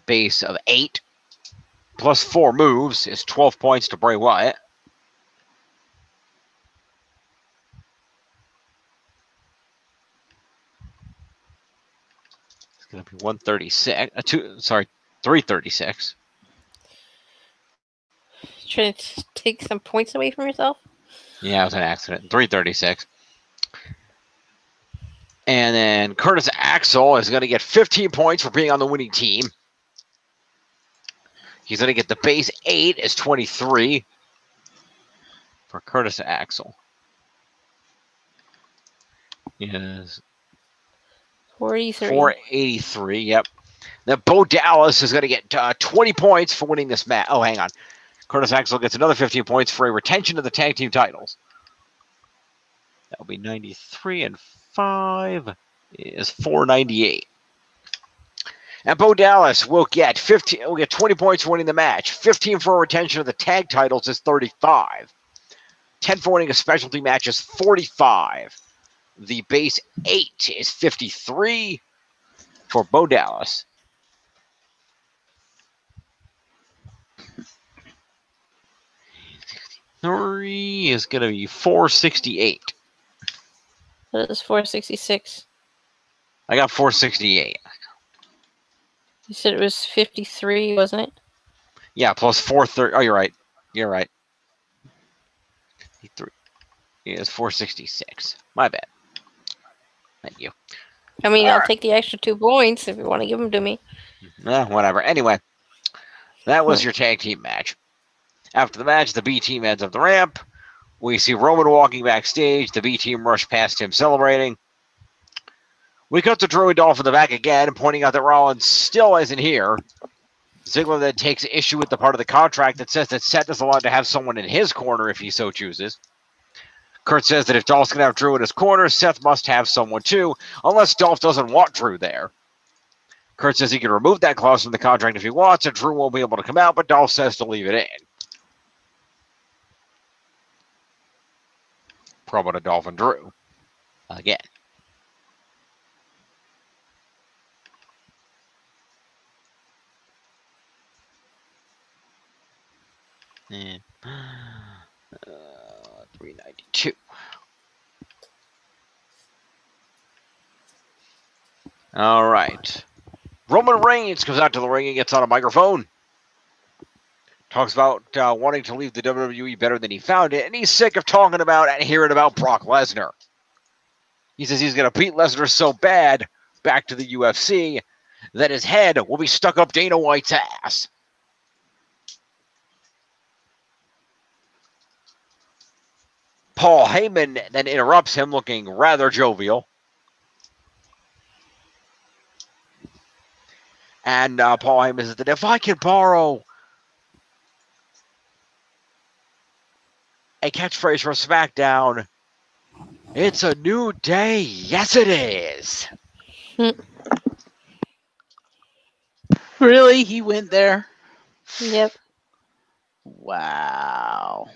base of 8 plus 4 moves is 12 points to Bray Wyatt. It's going to be 336. Trying to take some points away from yourself? Yeah, it was an accident. 336. And then Curtis Axel is going to get 15 points for being on the winning team. He's going to get the base 8 is 23 for Curtis Axel. Yes. 483, yep. Then Bo Dallas is going to get 20 points for winning this match. Oh, hang on. Curtis Axel gets another 15 points for a retention of the tag team titles. That'll be 93 and 5 is 498. And Bo Dallas will get 20 points for winning the match. 15 for a retention of the tag titles is 35. 10 for winning a specialty match is 45. The base 8 is 53 for Bo Dallas. Three is going to be 468. That is 466. I got 468. You said it was 53, wasn't it? Yeah, plus 430. Oh, you're right. You're right. 53. Yeah, it's 466. My bad. Thank you. I mean, I'll take the extra 2 points if you want to give them to me. Whatever. Anyway, that was your tag team match. After the match, the B team heads up the ramp. We see Roman walking backstage. The B team rush past him celebrating. We cut to Drew and Dolph in the back again, pointing out that Rollins still isn't here. Ziggler then takes issue with the part of the contract that says that Seth is allowed to have someone in his corner if he so chooses. Kurt says that if Dolph's going to have Drew in his corner, Seth must have someone too, unless Dolph doesn't want Drew there. Kurt says he can remove that clause from the contract if he wants, and Drew won't be able to come out, but Dolph says to leave it in. Promo to Dolph and Drew. Again. Yeah. 392. All right. Roman Reigns comes out to the ring and gets on a microphone. Talks about wanting to leave the WWE better than he found it, and he's sick of talking about and hearing about Brock Lesnar. He says he's going to beat Lesnar so bad back to the UFC that his head will be stuck up Dana White's ass. Paul Heyman then interrupts him, looking rather jovial. And Paul Heyman says that if I could borrow a catchphrase from SmackDown, it's a new day. Yes, it is. Really? He went there? Yep. Wow.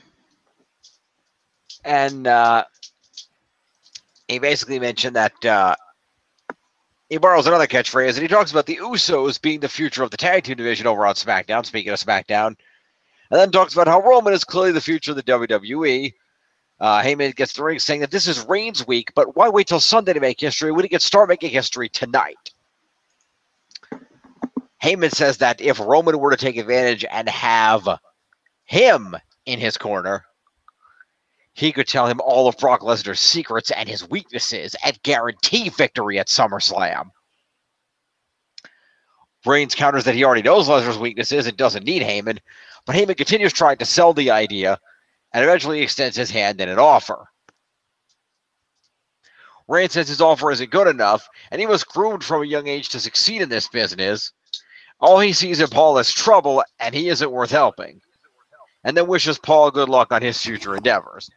And he basically mentioned that he borrows another catchphrase, and he talks about the Usos being the future of the tag team division over on SmackDown, speaking of SmackDown. And then talks about how Roman is clearly the future of the WWE. Heyman gets the ring saying that this is Reigns week, but why wait till Sunday to make history when he can start making history tonight? Heyman says that if Roman were to take advantage and have him in his corner, he could tell him all of Brock Lesnar's secrets and his weaknesses and guarantee victory at SummerSlam. Reigns counters that he already knows Lesnar's weaknesses and doesn't need Heyman, but Heyman continues trying to sell the idea and eventually extends his hand in an offer. Reigns says his offer isn't good enough, and he was groomed from a young age to succeed in this business. All he sees in Paul is trouble, and he isn't worth helping. And then wishes Paul good luck on his future endeavors.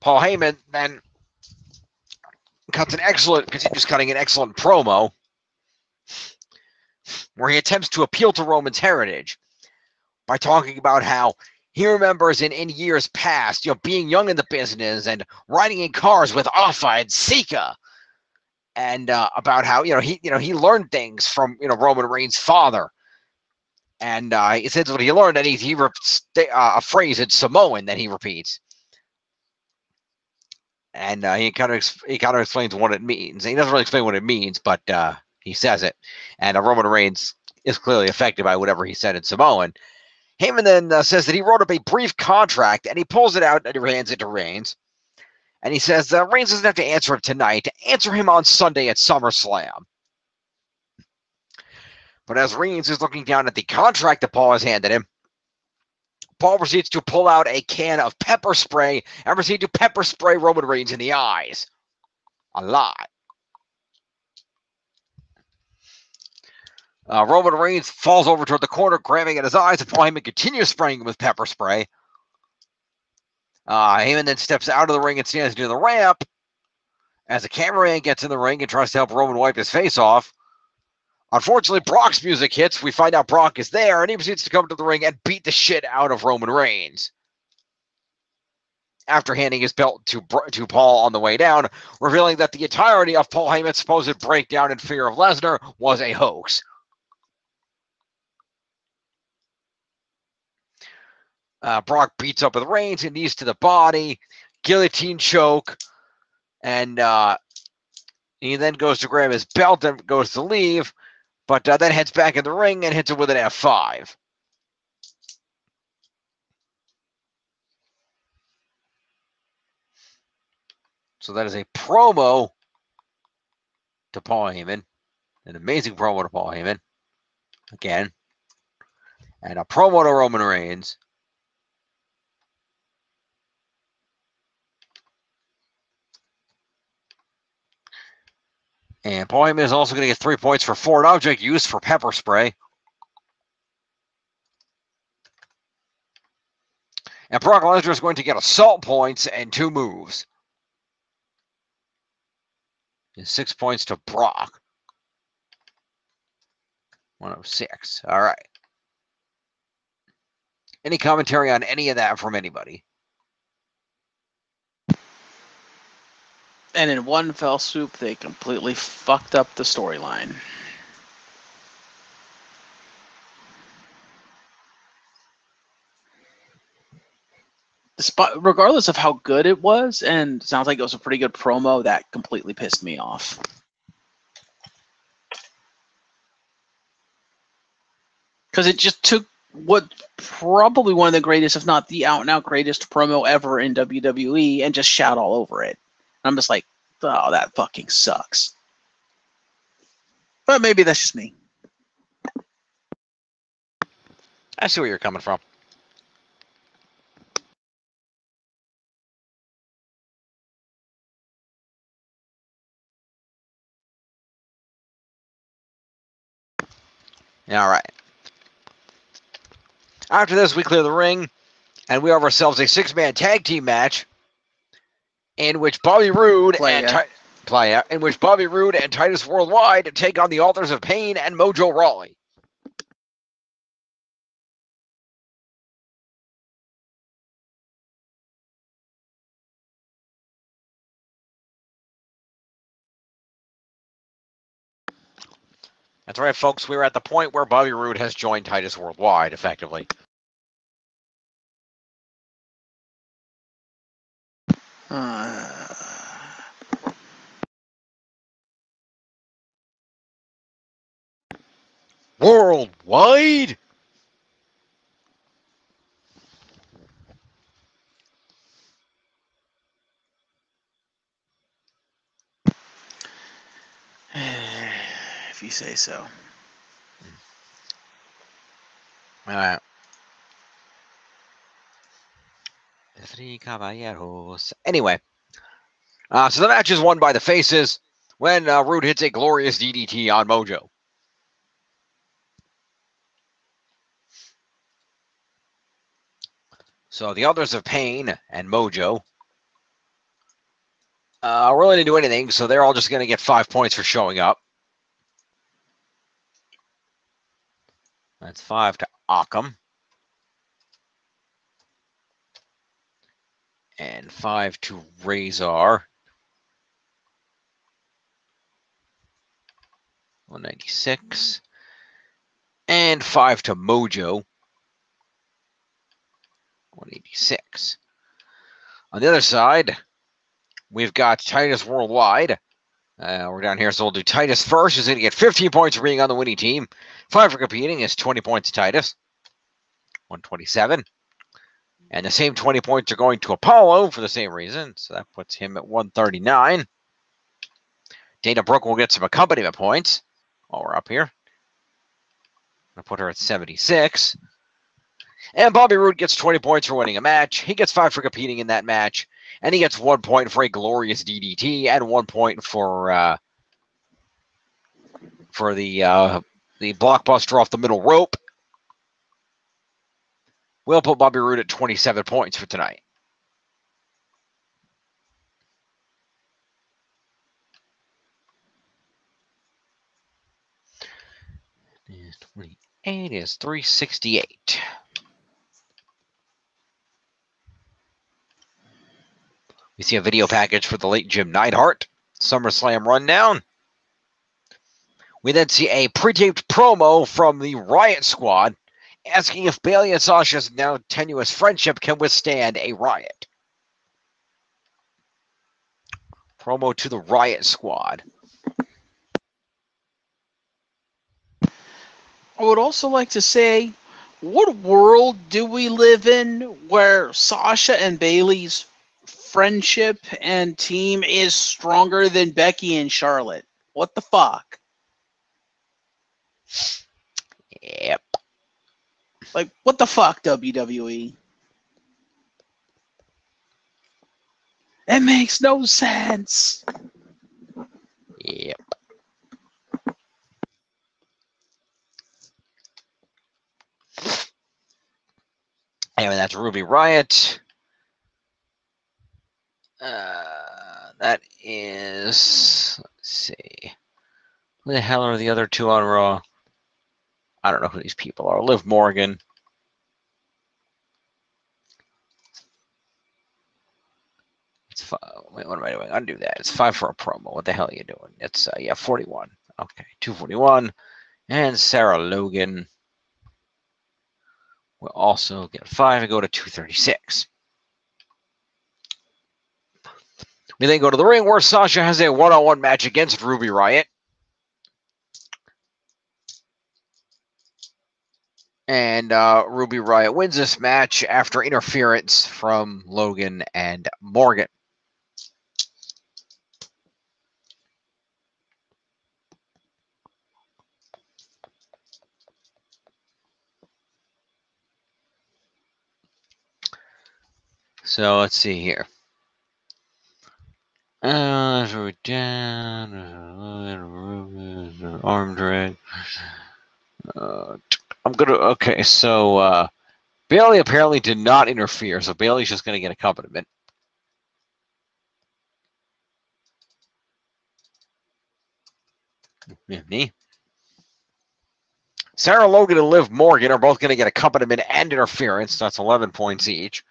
Paul Heyman then continues cutting an excellent promo where he attempts to appeal to Roman's heritage by talking about how he remembers in years past, being young in the business and riding in cars with Alpha and Sika, and about how he learned things from Roman Reigns' father, and he says what he learned, and he rips a phrase in Samoan that he repeats, and he kind of explains what it means. He doesn't really explain what it means, but he says it, and Roman Reigns is clearly affected by whatever he said in Samoan. Heyman then says that he wrote up a brief contract, and he pulls it out and he hands it to Reigns. And he says Reigns doesn't have to answer him tonight. Answer him on Sunday at SummerSlam. But as Reigns is looking down at the contract that Paul has handed him, Paul proceeds to pull out a can of pepper spray and proceed to pepper spray Roman Reigns in the eyes. A lot. Roman Reigns falls over toward the corner, grabbing at his eyes, and Paul Heyman continues spraying him with pepper spray. Heyman then steps out of the ring and stands near the ramp as the cameraman gets in the ring and tries to help Roman wipe his face off. Unfortunately, Brock's music hits. We find out Brock is there, and he proceeds to come to the ring and beat the shit out of Roman Reigns. After handing his belt to Paul on the way down, revealing that the entirety of Paul Heyman's supposed breakdown in fear of Lesnar was a hoax. Brock beats up with Reigns and knees to the body, guillotine choke, and he then goes to grab his belt and goes to leave, but then heads back in the ring and hits him with an F5. So that is a promo to Paul Heyman, an amazing promo to Paul Heyman, again, and a promo to Roman Reigns. And Paul Heyman is also going to get 3 points for foreign object use for pepper spray. And Brock Lesnar is going to get assault points and 2 moves. is 6 points to Brock. 106. All right. Any commentary on any of that from anybody? And in one fell swoop, they completely fucked up the storyline. Regardless of how good it was, and sounds like it was a pretty good promo, that completely pissed me off. Because it just took what probably one of the greatest, if not the out-and-out greatest promo ever in WWE and just shout all over it. I'm just like, oh, that fucking sucks. But maybe that's just me. I see where you're coming from. All right. After this, we clear the ring, and we have ourselves a 6-man tag team match in which Bobby Roode in which Bobby Roode and Titus Worldwide take on the Authors of Pain and Mojo Rawley. That's right, folks. We're at the point where Bobby Roode has joined Titus Worldwide, effectively. Worldwide? If you say so. All right. Three caballeros. Anyway, so the match is won by the faces when Roode hits a glorious DDT on Mojo. So the Authors of Pain and Mojo really didn't do anything, so they're all just going to get 5 points for showing up. That's 5 to Occam. And 5 to Razor. 196. And 5 to Mojo. 186. On the other side, we've got Titus Worldwide. We're down here, so we'll do Titus first. He's going to get 15 points for being on the winning team. 5 for competing is 20 points to Titus. 127. And the same 20 points are going to Apollo for the same reason. So that puts him at 139. Dana Brooke will get some accompaniment points while we're up here. I'll put her at 76. And Bobby Roode gets 20 points for winning a match. He gets 5 for competing in that match. And he gets 1 point for a glorious DDT and 1 point for the blockbuster off the middle rope. We'll put Bobby Roode at 27 points for tonight. Is 28 is 368. We see a video package for the late Jim Neidhart SummerSlam rundown. We then see a pre-taped promo from the Riot Squad asking if Bayley and Sasha's now tenuous friendship can withstand a riot. Promo to the Riot Squad. I would also like to say, what world do we live in where Sasha and Bayley's friendship and team is stronger than Becky and Charlotte? What the fuck? Yep. Like, what the fuck, WWE? It makes no sense. Yep. Anyway, that's Ruby Riot. That is, let's see. Who the hell are the other two on Raw? I don't know who these people are. Liv Morgan. It's 5. Wait, what am I doing? Undo that. It's 5 for a promo. What the hell are you doing? It's, yeah, 41. Okay, 241. And Sarah Logan will also get 5 and go to 236. We then go to the ring where Sasha has a one-on-one match against Ruby Riott. And Ruby Riott wins this match after interference from Logan and Morgan. So let's see here. Down, arm drag. I'm gonna. Okay, so Bayley apparently did not interfere, so Bayley's just gonna get accompaniment. Me. Sarah Logan and Liv Morgan are both gonna get accompaniment and interference. That's 11 points each.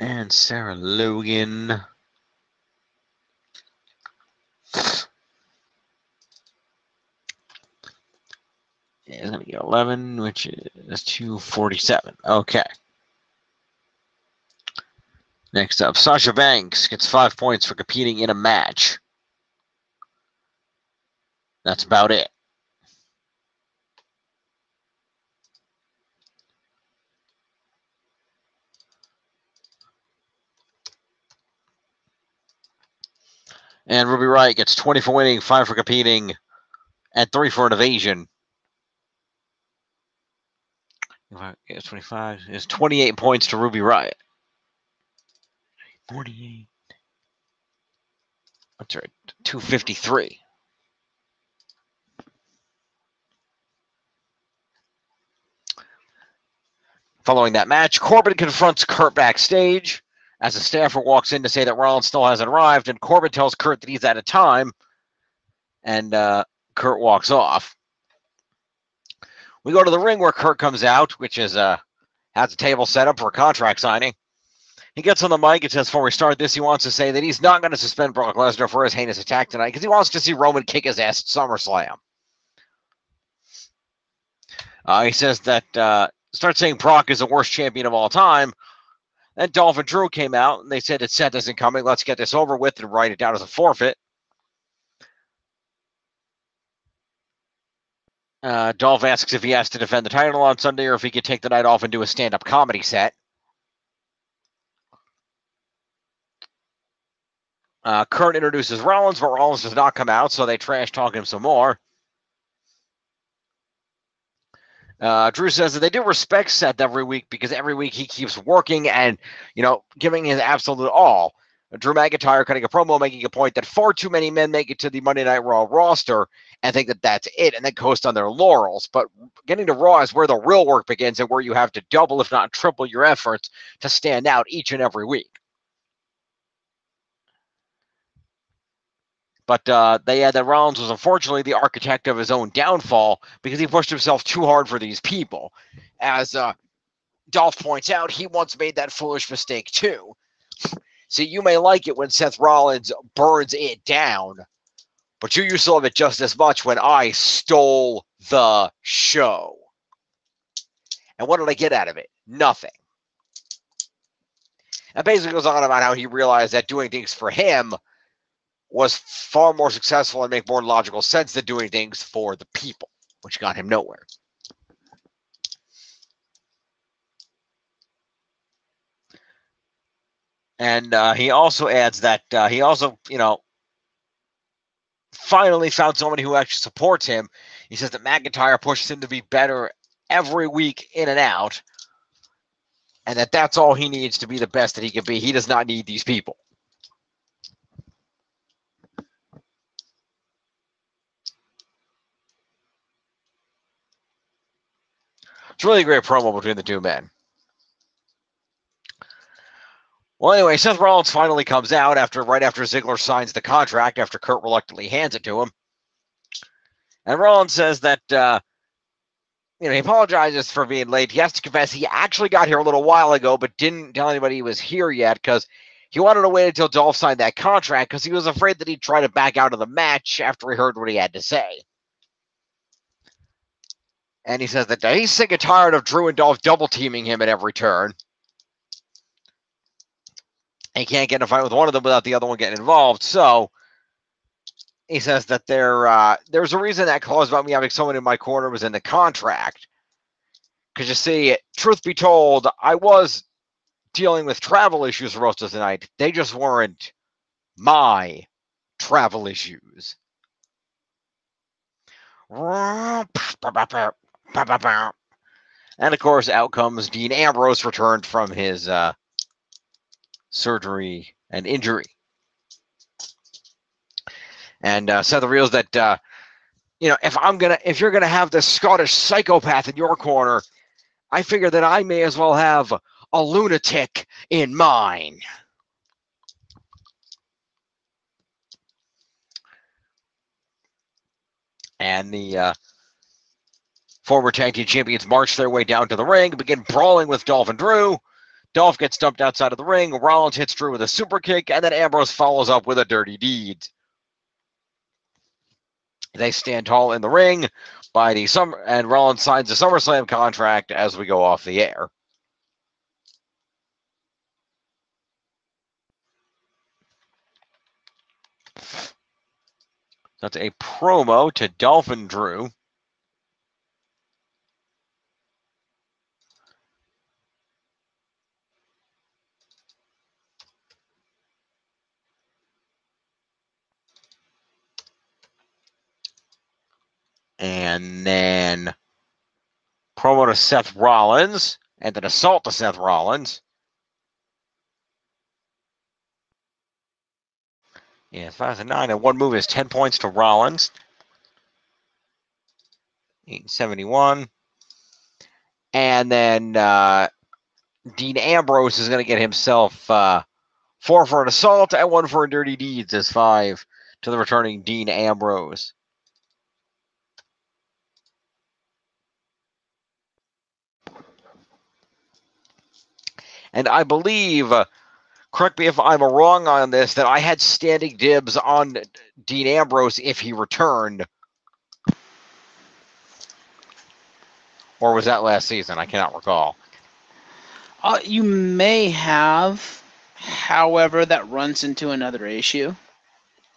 And Sarah Logan is going to get 11, which is 247. Okay. Next up, Sasha Banks gets 5 points for competing in a match. That's about it. And Ruby Riott gets 20 for winning, 5 for competing, and 3 for an evasion. It's 25. It's 28 points to Ruby Riott. 48. That's right. 253. Following that match, Corbin confronts Kurt backstage as a staffer walks in to say that Rollins still hasn't arrived, and Corbin tells Kurt that he's out of time, and Kurt walks off. We go to the ring where Kurt comes out, which is has a table set up for a contract signing. He gets on the mic and says, before we start this, he wants to say that he's not going to suspend Brock Lesnar for his heinous attack tonight because he wants to see Roman kick his ass at SummerSlam. He says that starts saying Brock is the worst champion of all time. Then Dolph and Drew came out, and they said that Seth isn't coming. Let's get this over with and write it down as a forfeit. Dolph asks if he has to defend the title on Sunday or if he could take the night off and do a stand-up comedy set. Kurt introduces Rollins, but Rollins does not come out, so they trash talk him some more. Drew says that they do respect Seth every week because every week he keeps working and, giving his absolute all. Drew McIntyre cutting a promo making a point that far too many men make it to the Monday Night Raw roster and think that that's it and then coast on their laurels. But getting to Raw is where the real work begins and where you have to double, if not triple, your efforts to stand out each and every week. But they add that Rollins was unfortunately the architect of his own downfall because he pushed himself too hard for these people. As Dolph points out, he once made that foolish mistake too. See, you may like it when Seth Rollins burns it down, but you used to love it just as much when I stole the show. And what did I get out of it? Nothing. And basically goes on about how he realized that doing things for him was far more successful and make more logical sense than doing things for the people, which got him nowhere. And he also adds that he also, finally found somebody who actually supports him. He says that McIntyre pushes him to be better every week in and out, and that's all he needs to be the best that he can be. He does not need these people. It's really a great promo between the two men. Well, anyway, Seth Rollins finally comes out right after Ziggler signs the contract, after Kurt reluctantly hands it to him. And Rollins says that, he apologizes for being late. He has to confess he actually got here a little while ago, but didn't tell anybody he was here yet because he wanted to wait until Dolph signed that contract because he was afraid that he'd try to back out of the match after he heard what he had to say. And he says that he's sick and tired of Drew and Dolph double teaming him at every turn. He can't get in a fight with one of them without the other one getting involved. So he says that there's a reason that clause about me having someone in my corner was in the contract. Because you see, truth be told, I was dealing with travel issues for most of the night. They just weren't my travel issues. And of course, out comes Dean Ambrose, returned from his surgery and injury. And Seth reveals that if you're gonna have this Scottish psychopath in your corner, I figure that I may as well have a lunatic in mine. And the former tag team champions march their way down to the ring, begin brawling with Dolph and Drew. Dolph gets dumped outside of the ring. Rollins hits Drew with a super kick, and then Ambrose follows up with a dirty deed. They stand tall in the ring and Rollins signs a SummerSlam contract as we go off the air. That's a promo to Dolph and Drew. And then promo to Seth Rollins, and then assault to Seth Rollins. Yeah, 5-9, and one move is 10 points to Rollins. 871. And then Dean Ambrose is going to get himself 4 for an assault and 1 for a dirty deeds as 5 to the returning Dean Ambrose. And I believe, correct me if I'm wrong on this, that I had standing dibs on Dean Ambrose if he returned. Or was that last season? I cannot recall. You may have. However, that runs into another issue.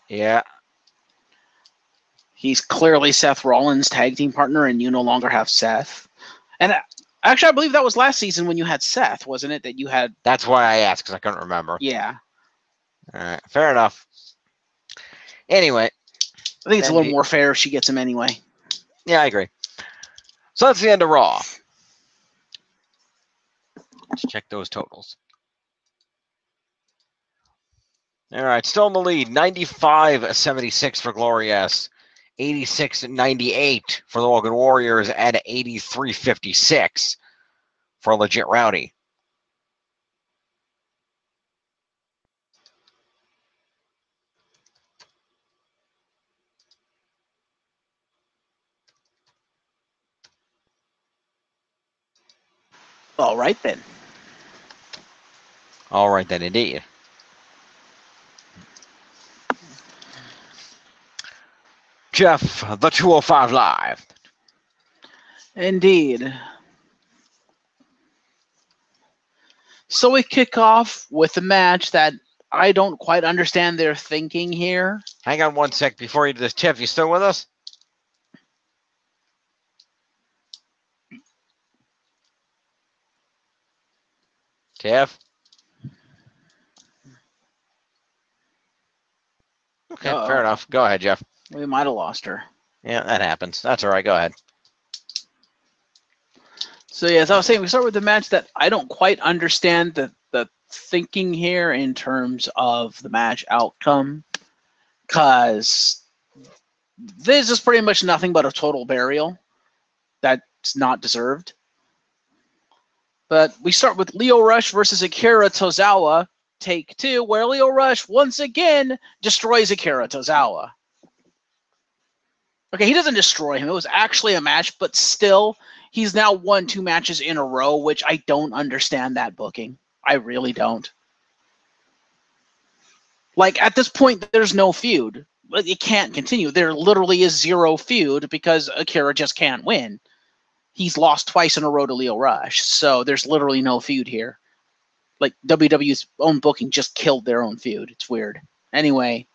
Yeah. He's clearly Seth Rollins' tag team partner, and you no longer have Seth. And actually, I believe that was last season when you had Seth, wasn't it? That you had. That's why I asked, because I couldn't remember. Yeah. All right. Fair enough. Anyway. I think it's a little more fair if she gets him anyway. Yeah, I agree. So that's the end of Raw. Let's check those totals. All right, still in the lead, 95-76 for Glorious, 86-98 for the Woken Warriors, and 83-56 for Legit Rowdy. All right, then. All right, then, indeed. Jeff, the 205 Live. Indeed. So we kick off with a match that I don't quite understand their thinking here. Hang on one sec before you do this. Tiff, you still with us? Tiff? Okay, fair enough. Go ahead, Jeff. We might have lost her. Yeah, that happens. That's all right. Go ahead. So, yeah, as I was saying, we start with the match that I don't quite understand the thinking here in terms of the match outcome. Because this is pretty much nothing but a total burial that's not deserved. But we start with Lio Rush versus Akira Tozawa. take 2, where Leo Rush once again destroys Akira Tozawa. Okay, he doesn't destroy him. It was actually a match, but still, he's now won 2 matches in a row, which I don't understand that booking. I really don't. Like, at this point, there's no feud. It can't continue. There literally is 0 feud because Akira just can't win. He's lost twice in a row to Leo Rush, so there's literally no feud here. Like, WWE's own booking just killed their own feud. It's weird. Anyway,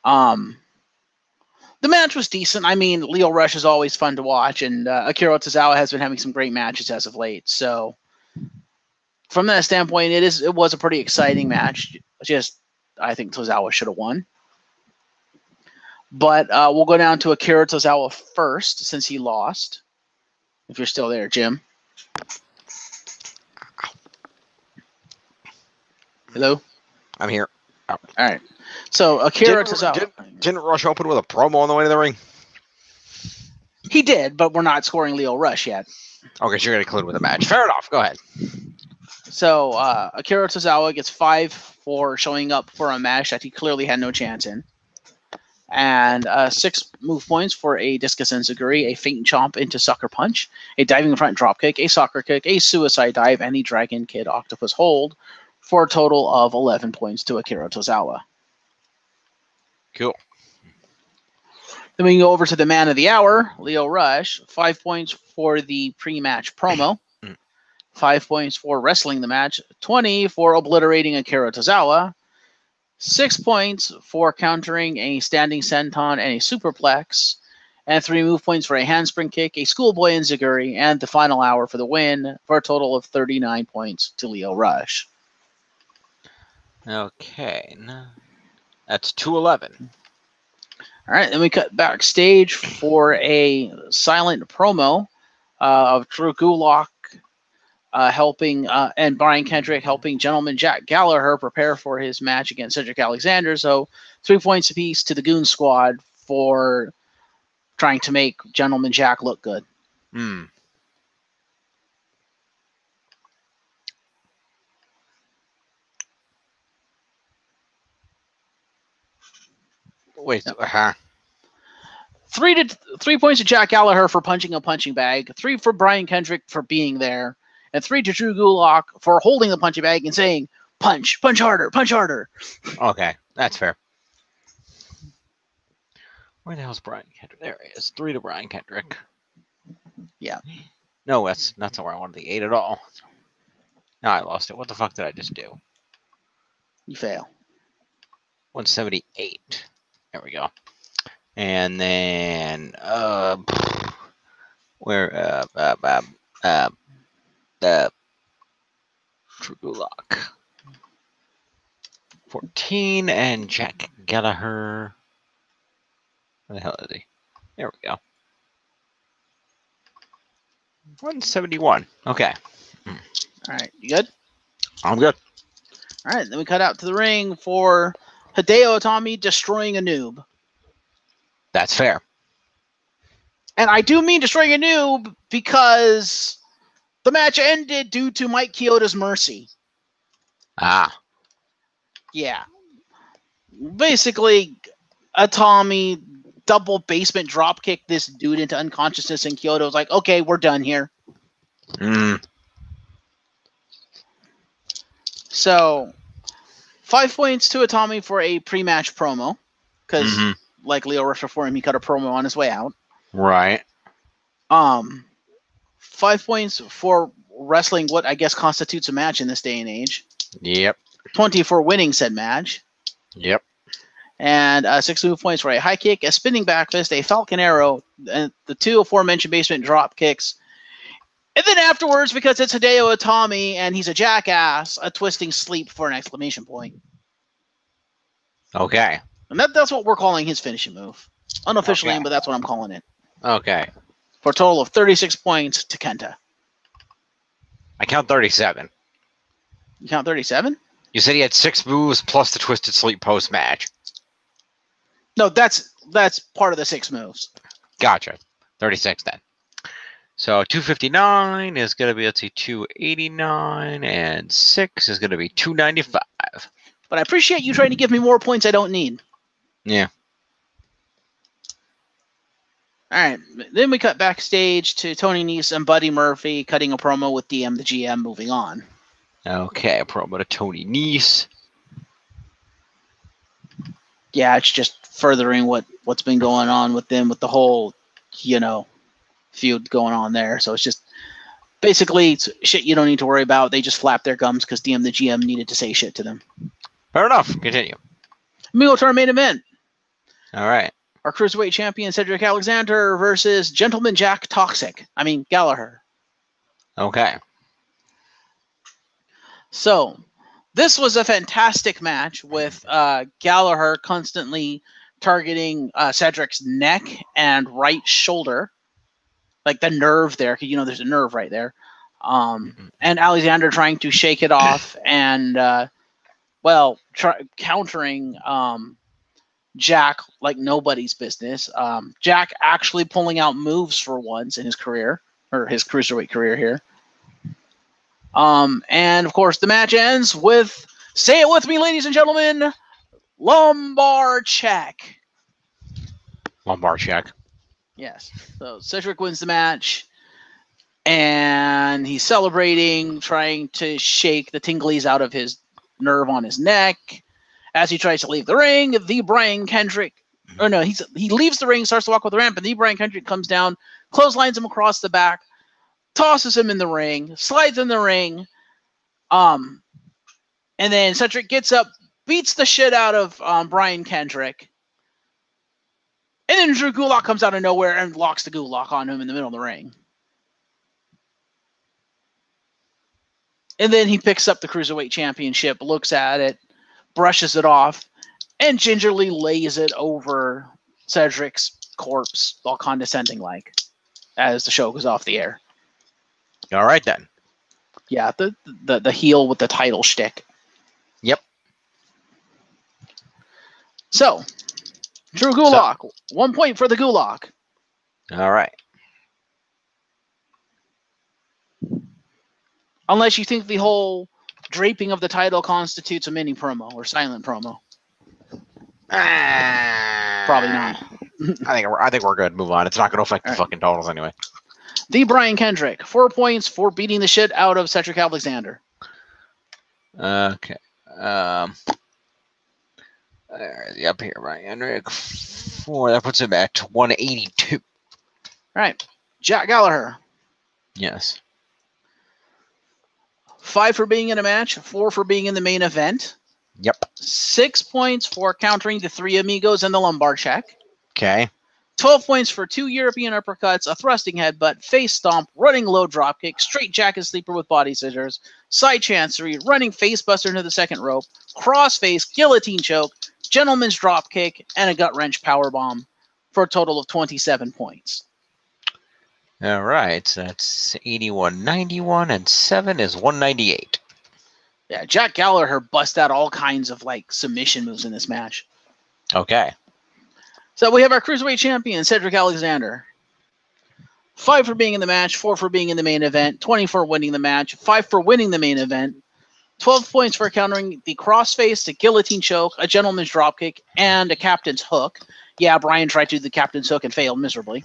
the match was decent. I mean, Leo Rush is always fun to watch, and Akira Tozawa has been having some great matches as of late. So, from that standpoint, it was a pretty exciting match. Just, I think Tozawa should have won. But we'll go down to Akira Tozawa first, since he lost. If you're still there, Jim. Hello? I'm here. All right. So, Akira Tozawa. Didn't Rush open with a promo on the way to the ring? He did, but we're not scoring Leo Rush yet. Okay, so you're going to conclude with a match. Fair enough. Go ahead. So, Akira Tozawa gets 5 for showing up for a match that he clearly had no chance in. And 6 move points for a discus enziguri, a feint chomp into sucker punch, a diving front dropkick, a soccer kick, a suicide dive, and a Dragon Kid octopus hold for a total of 11 points to Akira Tozawa. Cool. Then we can go over to the man of the hour, Leo Rush. 5 points for the pre-match promo. 5 points for wrestling the match. 20 for obliterating Akira Tozawa. 6 points for countering a standing senton and a superplex. And 3 move points for a handspring kick, a schoolboy enziguri, and the final hour for the win for a total of 39 points to Leo Rush. Okay. That's 211. All right, then we cut backstage for a silent promo of Drew Gulak helping and Brian Kendrick helping Gentleman Jack Gallagher prepare for his match against Cedric Alexander. So 3 points apiece to the Goon Squad for trying to make Gentleman Jack look good. Wait, Yep. 3 points to Jack Gallagher for punching a punching bag. 3 for Brian Kendrick for being there. And 3 to Drew Gulak for holding the punching bag and saying, punch harder, punch harder. Okay, that's fair. Where the hell's Brian Kendrick? There he is. 3 to Brian Kendrick. Yeah. No, that's not where I wanted the 8 at all. No, I lost it. What the fuck did I just do? You fail. 178. There we go. And then where Drew Gulak. 14 and Jack Gallagher. Where the hell is he? There we go. 171. Okay. All right, you good? I'm good. All right, then we cut out to the ring for Hideo Itami destroying a noob. That's fair. And I do mean destroying a noob because the match ended due to Mike Chioda's mercy. Ah. Yeah. Basically, Itami double basement dropkick this dude into unconsciousness, and Chioda was like, okay, we're done here. So, 5 points to Itami for a pre-match promo, because like Leo Rush before him, he cut a promo on his way out. Right. 5 points for wrestling what I guess constitutes a match in this day and age. Yep. 20 for winning said match. Yep. And 6 move points for a high kick, a spinning back fist, a falcon arrow, and the 2 aforementioned basement drop kicks. And then afterwards, because it's Hideo Itami and he's a jackass, a twisting sleep for an exclamation point. Okay. And that's what we're calling his finishing move. Unofficially, Okay. but that's what I'm calling it. Okay. For a total of 36 points to Kenta. I count 37. You count 37? You said he had 6 moves plus the twisted sleep post match. No, that's part of the 6 moves. Gotcha. 36 then. So 259 is going to be, let's see, 289, and 6 is going to be 295. But I appreciate you trying to give me more points I don't need. Yeah. All right. Then we cut backstage to Tony Nese and Buddy Murphy cutting a promo with DM the GM. Moving on. Okay, a promo to Tony Nese. Yeah, it's just furthering what's been going on with them with the whole, feud going on there. So it's just basically shit you don't need to worry about. They just flap their gums because DM the GM needed to say shit to them. Fair enough. Continue. We go to our main event. All right. Our Cruiserweight Champion Cedric Alexander versus Gentleman Jack Gallagher. Okay. So, this was a fantastic match with Gallagher constantly targeting Cedric's neck and right shoulder. Like the nerve there, because there's a nerve right there. And Alexander trying to shake it off and, countering Jack like nobody's business. Jack actually pulling out moves for once in his career, or his Cruiserweight career here. And of course the match ends with, say it with me, ladies and gentlemen, lumbar check. Lumbar check. Yes. So Cedric wins the match, and he's celebrating, trying to shake the tinglies out of his nerve on his neck. As he tries to leave the ring, he leaves the ring, starts to walk with the ramp, and the Brian Kendrick comes down, clotheslines him across the back, tosses him in the ring, slides in the ring, and then Cedric gets up, beats the shit out of Brian Kendrick, and then Drew Gulak comes out of nowhere and locks the Gulak on him in the middle of the ring. And then he picks up the Cruiserweight Championship, looks at it, brushes it off, and gingerly lays it over Cedric's corpse, all condescending-like, as the show goes off the air. All right, then. Yeah, the heel with the title shtick. Yep. So, Drew Gulak, 1 point for the Gulak. All right. Unless you think the whole draping of the title constitutes a mini promo or silent promo. Probably not. I think we're good. Move on. It's not going to affect the fucking totals anyway. The Brian Kendrick, 4 points for beating the shit out of Cedric Alexander. Okay. Up here, Brian Kendrick. 4. That puts him at 182. All right. Jack Gallagher. Yes. 5 for being in a match, 4 for being in the main event. Yep. 6 points for countering the Three Amigos and the lumbar check. Okay. 12 points for 2 European uppercuts, a thrusting headbutt, face stomp, running low dropkick, straight jacket sleeper with body scissors, side chancery, running face buster into the second rope, cross face, guillotine choke, gentleman's dropkick, and a gut wrench powerbomb for a total of 27 points. All right. So that's 81, 91, and 7 is 198. Yeah, Jack Gallagher bust out all kinds of submission moves in this match. Okay. So we have our Cruiserweight Champion, Cedric Alexander. 5 for being in the match, 4 for being in the main event, 20 for winning the match, 5 for winning the main event, 12 points for countering the crossface, the guillotine choke, a gentleman's dropkick, and a captain's hook. Yeah, Brian tried to do the captain's hook and failed miserably.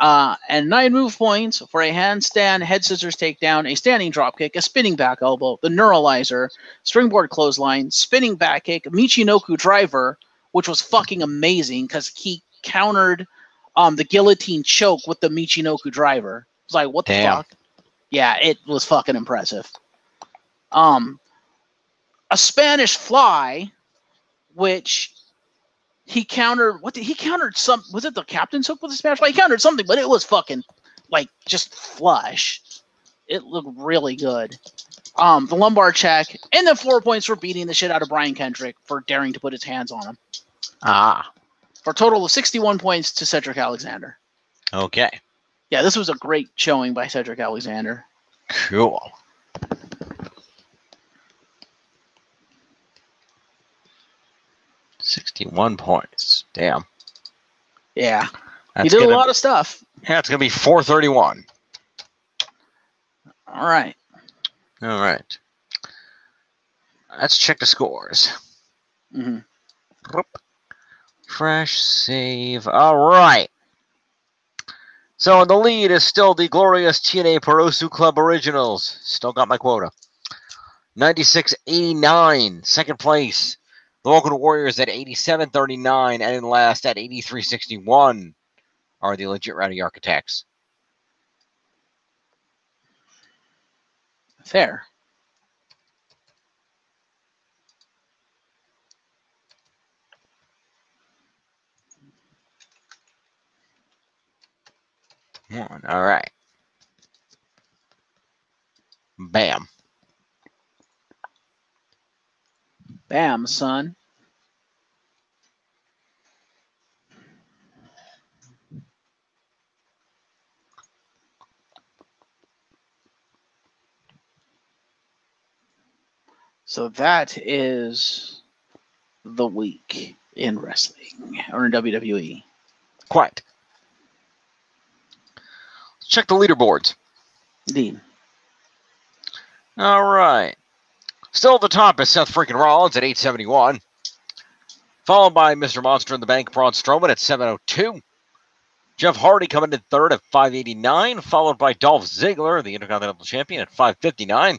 And 9 move points for a handstand, head scissors takedown, a standing dropkick, a spinning back elbow, the neuralizer, springboard clothesline, spinning back kick, Michinoku driver, which was fucking amazing because he countered the guillotine choke with the Michinoku driver. It was like, what the fuck? Yeah, it was fucking impressive. A Spanish fly, which he countered. He countered some? Was it the captain's hook with the Spanish fly? He countered something, but it was fucking just flush. It looked really good. The lumbar check, and then 4 points for beating the shit out of Brian Kendrick for daring to put his hands on him. For a total of 61 points to Cedric Alexander. Okay. Yeah, this was a great showing by Cedric Alexander. Cool. $61 points. Damn. Yeah. He did a lot of stuff. Yeah, it's going to be 431. All right. All right. Let's check the scores. Mm-hmm. Fresh save. All right. So in the lead is still the glorious TNA Perosu Club Originals. Still got my quota. 96-89. Second place. The Woken Warriors at 87-39. And in last at 83-61 are the Legit Rowdy Architects. Fair. One. All right. Bam. Bam, son. So that is the week in wrestling, or in WWE. Quiet. Let's check the leaderboards. Indeed. All right. Still at the top is Seth freaking Rollins at 871. Followed by Mr. Monster in the Bank, Braun Strowman at 702. Jeff Hardy coming in third at 589. Followed by Dolph Ziggler, the Intercontinental Champion, at 559.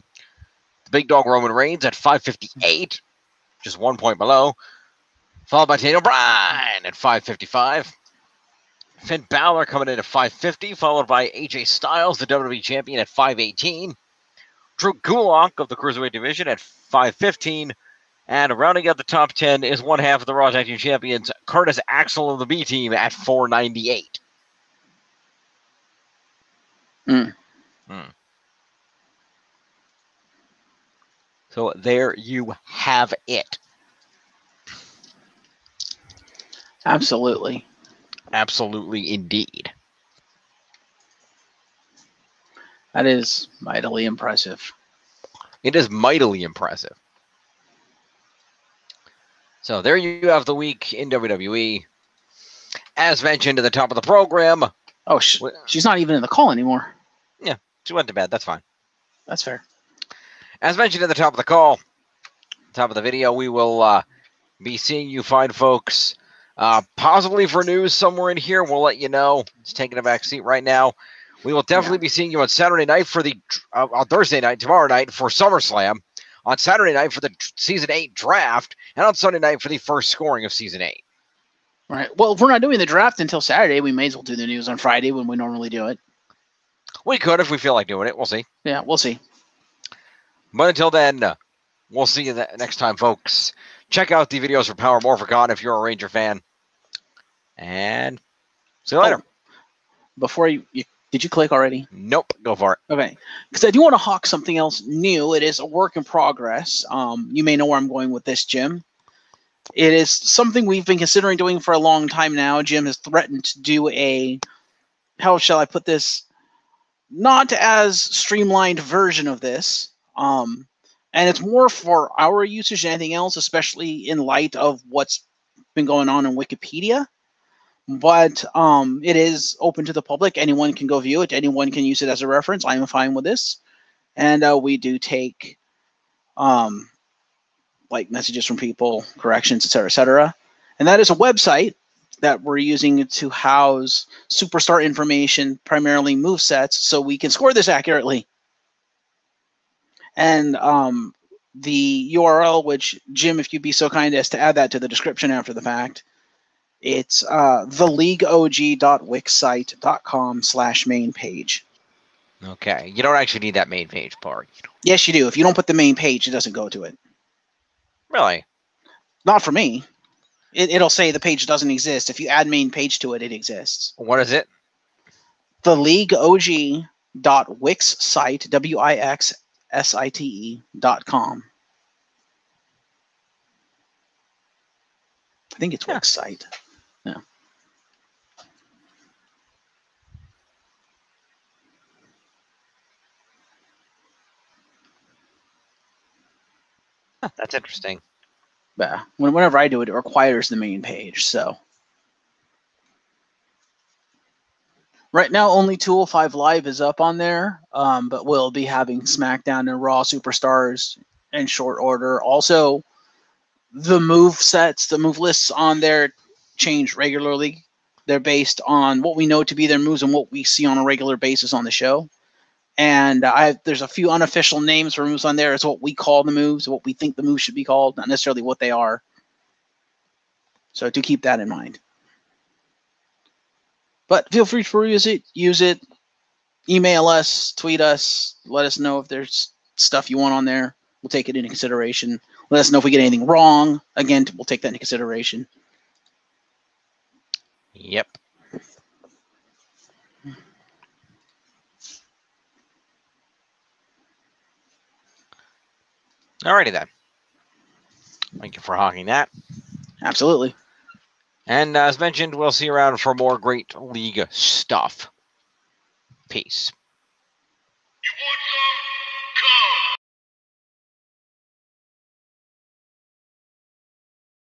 The Big Dog Roman Reigns at 558, just 1 point below. Followed by Daniel Bryan at 555. Finn Balor coming in at 550, followed by AJ Styles, the WWE Champion, at 518. Drew Gulak of the Cruiserweight Division at 515. And rounding out the top 10 is one half of the Raw Tag Team Champions, Curtis Axel of the B Team, at 498. So there you have it. Absolutely. Absolutely indeed. That is mightily impressive. It is mightily impressive. So there you have the week in WWE. As mentioned at the top of the program. Oh, she's not even in the call anymore. Yeah, she went to bed. That's fine. That's fair. As mentioned at the top of the call, top of the video, we will be seeing you fine folks possibly for news somewhere in here. We'll let you know. It's taking a back seat right now. We will definitely be seeing you on Saturday night for the on Thursday night, tomorrow night for SummerSlam, on Saturday night for the Season 8 draft, and on Sunday night for the first scoring of Season 8. Right. Well, if we're not doing the draft until Saturday, we may as well do the news on Friday when we normally do it. We could if we feel like doing it. We'll see. Yeah, we'll see. But until then, we'll see you next time, folks. Check out the videos for Power More Forgotten if you're a Ranger fan. And see you later. Before you did you click already? Nope. Go for it. Okay. Because I do want to hawk something else new. It is a work in progress. You may know where I'm going with this, Jim. It is something we've been considering doing for a long time now. Jim has threatened to do a, how shall I put this, not as streamlined version of this. And it's more for our usage than anything else, especially in light of what's been going on in Wikipedia. But it is open to the public. Anyone can go view it. Anyone can use it as a reference. I'm fine with this. And we do take like messages from people, corrections, et cetera, and that is a website that we're using to house superstar information, primarily move sets, so we can score this accurately. And the URL, which, Jim, if you'd be so kind as to add that to the description after the fact, it's theleagueog.wixsite.com/main page. Okay. You don't actually need that main page part. Yes, you do. If you don't put the main page, it doesn't go to it. Really? Not for me. It'll say the page doesn't exist. If you add main page to it, it exists. What is it? theleagueog.wixsite, WIXSITE.com. I think it's Wixsite. Yeah. That's interesting. Yeah. Whenever I do it, it requires the main page. So right now, only 205 Live is up on there, but we'll be having SmackDown and Raw Superstars in short order. Also, the move sets, the move lists on there change regularly. They're based on what we know to be their moves and what we see on a regular basis on the show. And there's a few unofficial names for moves on there. It's what we call the moves, what we think the moves should be called, not necessarily what they are. So do keep that in mind. But feel free to peruse it, use it, email us, tweet us, let us know if there's stuff you want on there. We'll take it into consideration. Let us know if we get anything wrong. Again, we'll take that into consideration. Yep. Alrighty then. Thank you for hogging that. Absolutely. And as mentioned, we'll see you around for more great league stuff. Peace. You want